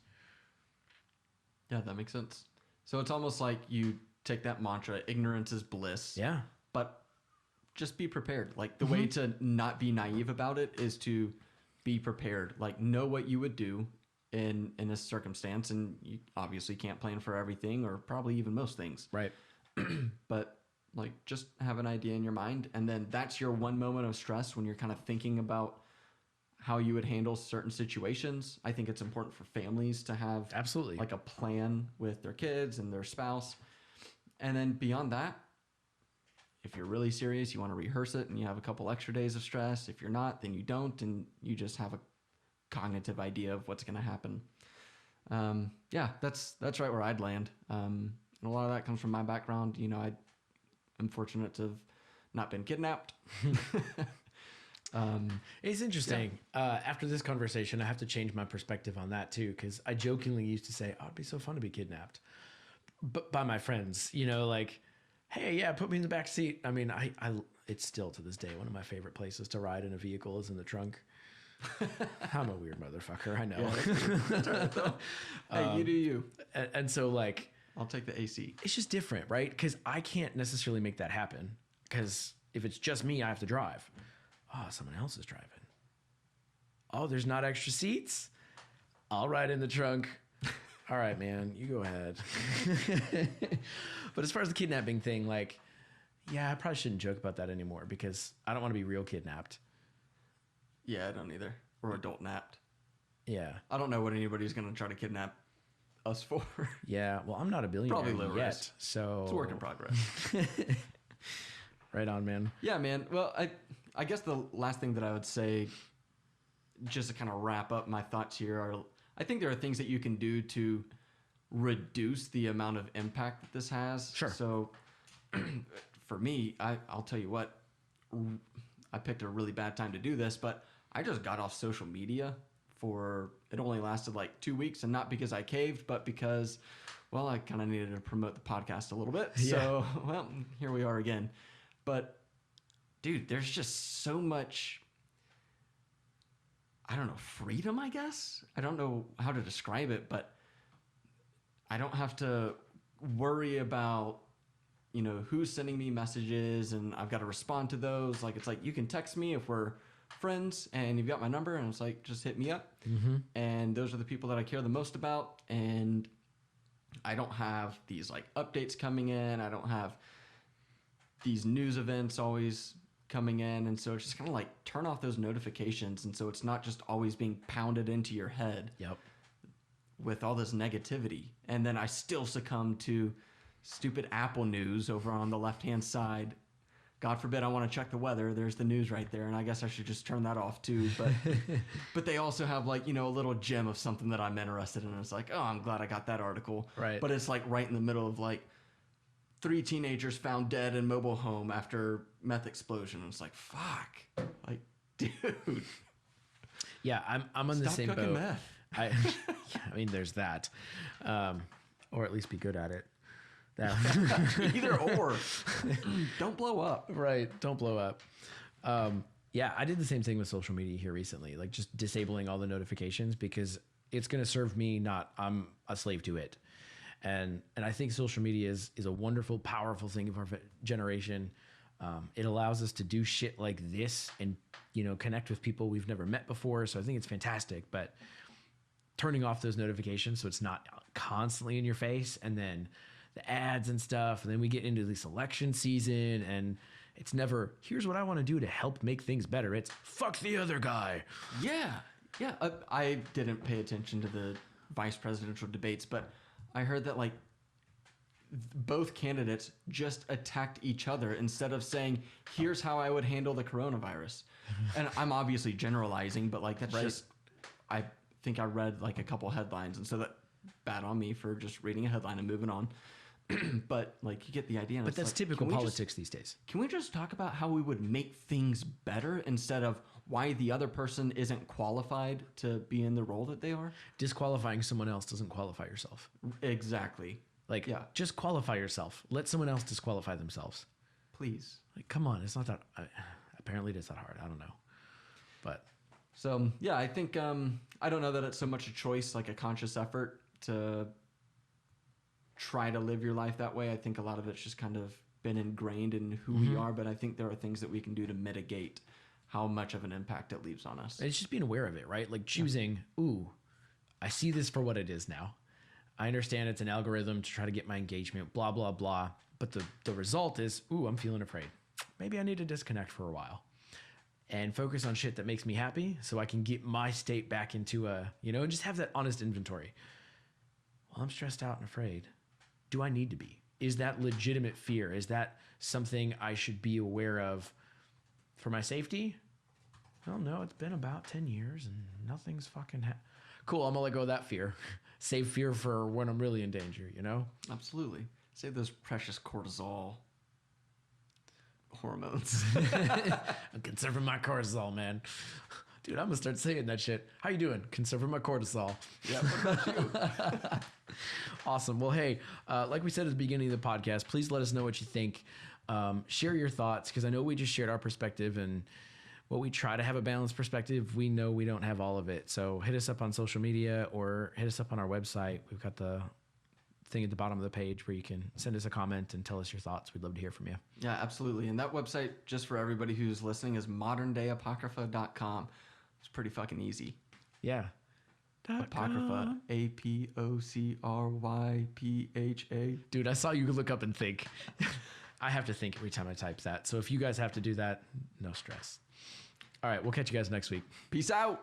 Yeah, that makes sense. So it's almost like you take that mantra, ignorance is bliss. Yeah. But just be prepared. Like the way to not be naive about it is to be prepared. Like know what you would do in a circumstance, and you obviously can't plan for everything or probably even most things. Right. But like just have an idea in your mind, and then that's your one moment of stress when you're kind of thinking about how you would handle certain situations. I think it's important for families to have Absolutely like a plan with their kids and their spouse. And then beyond that, if you're really serious, you want to rehearse it and you have a couple extra days of stress. If you're not, then you don't, and you just have a cognitive idea of what's going to happen. Yeah, that's right where I'd land. And a lot of that comes from my background. I'm fortunate to have not been kidnapped. It's interesting. Yeah. After this conversation, I have to change my perspective on that too, because I jokingly used to say, "Oh, it'd be so fun to be kidnapped," but by my friends, like, "Hey, yeah, put me in the back seat." I mean, it's still to this day one of my favorite places to ride in a vehicle is in the trunk. I'm a weird motherfucker, I know. Yeah, that's right, though. Hey, you do you. And so, like, I'll take the AC. It's just different, right? Because I can't necessarily make that happen. Because if it's just me, I have to drive. Oh, someone else is driving. Oh, there's not extra seats? I'll ride in the trunk. All right, man, you go ahead. But as far as the kidnapping thing, like, yeah, I probably shouldn't joke about that anymore because I don't want to be real kidnapped. Yeah, I don't either. Or adult napped. Yeah. I don't know what anybody's going to try to kidnap us for. Yeah, well, I'm not a billionaire Probably low yet, risk. so It's a work in progress. Right on, man. Yeah, man. Well, I guess the last thing that I would say, just to kind of wrap up my thoughts here, are I think there are things that you can do to reduce the amount of impact that this has. Sure. So for me, I'll tell you what, I picked a really bad time to do this, but I just got off social media it only lasted like 2 weeks, and not because I caved, but because, well, I kind of needed to promote the podcast a little bit. Yeah. So, well, here we are again. But dude, there's just so much, I don't know, freedom, I guess. I don't know how to describe it, but I don't have to worry about, you know, who's sending me messages and I've got to respond to those. Like, it's like, you can text me if we're friends and you've got my number, and it's like, just hit me up. And those are the people that I care the most about. And I don't have these like updates coming in. I don't have these news events always coming in. And so it's just kind of like turn off those notifications. And so it's not just always being pounded into your head with all this negativity. And then I still succumb to stupid Apple news over on the left-hand side. God forbid I want to check the weather. There's the news right there. And I guess I should just turn that off too. But but they also have like, you know, a little gem of something that I'm interested in. It's like, oh, I'm glad I got that article. Right. But it's like right in the middle of like 3 teenagers found dead in mobile home after meth explosion. And it's like, fuck. Like, dude. Yeah, I'm on the same boat. Meth. I mean, there's that. Or at least be good at it. Either or. Don't blow up. Right. Don't blow up. Yeah, I did the same thing with social media here recently, like just disabling all the notifications because it's going to serve me, not I'm a slave to it. And I think social media is a wonderful, powerful thing of our generation. It allows us to do shit like this and, you know, connect with people we've never met before. So I think it's fantastic, but turning off those notifications so it's not constantly in your face, and then the ads and stuff. And then we get into this election season and it's never, here's what I want to do to help make things better. It's fuck the other guy. Yeah. Yeah. I didn't pay attention to the vice presidential debates, but I heard that like both candidates just attacked each other instead of saying, here's how I would handle the coronavirus. And I'm obviously generalizing, but like that's just, I think I read like a couple headlines. And so that bad on me for just reading a headline and moving on. But like you get the idea. But that's like, typical politics these days. Can we just talk about how we would make things better instead of why the other person isn't qualified to be in the role that they are? Disqualifying someone else doesn't qualify yourself. Exactly. Like, just qualify yourself. Let someone else disqualify themselves. Please. Like, come on. It's not that... apparently it is that hard. I don't know. But... So, yeah, I think... I don't know that it's so much a choice, like a conscious effort to try to live your life that way. I think a lot of it's just kind of been ingrained in who we are, but I think there are things that we can do to mitigate how much of an impact it leaves on us. It's just being aware of it, right? Like choosing, ooh, I see this for what it is now. I understand it's an algorithm to try to get my engagement, blah, blah, blah. But the result is, ooh, I'm feeling afraid. Maybe I need to disconnect for a while and focus on shit that makes me happy so I can get my state back into and just have that honest inventory. Well, I'm stressed out and afraid. Do I need to be? Is that legitimate fear? Is that something I should be aware of for my safety? Well, no, it's been about 10 years and nothing's fucking cool. I'm gonna let go of that fear. Save fear for when I'm really in danger, you know? Absolutely. Save those precious cortisol hormones. I'm conserving my cortisol, man. Dude, I'm gonna start saying that shit. How you doing? Conserving my cortisol. Yeah, what about you? Awesome. Well, hey, like we said at the beginning of the podcast, please let us know what you think. Share your thoughts, because I know we just shared our perspective, and what we try to have a balanced perspective, we know we don't have all of it. So hit us up on social media or hit us up on our website. We've got the thing at the bottom of the page where you can send us a comment and tell us your thoughts. We'd love to hear from you. Yeah, absolutely. And that website, just for everybody who's listening, is moderndayapocrypha.com. It's pretty fucking easy. Yeah. Apocrypha. APOCRYPHA. Dude, I saw you look up and think. I have to think every time I type that. So if you guys have to do that, no stress. All right, we'll catch you guys next week. Peace out.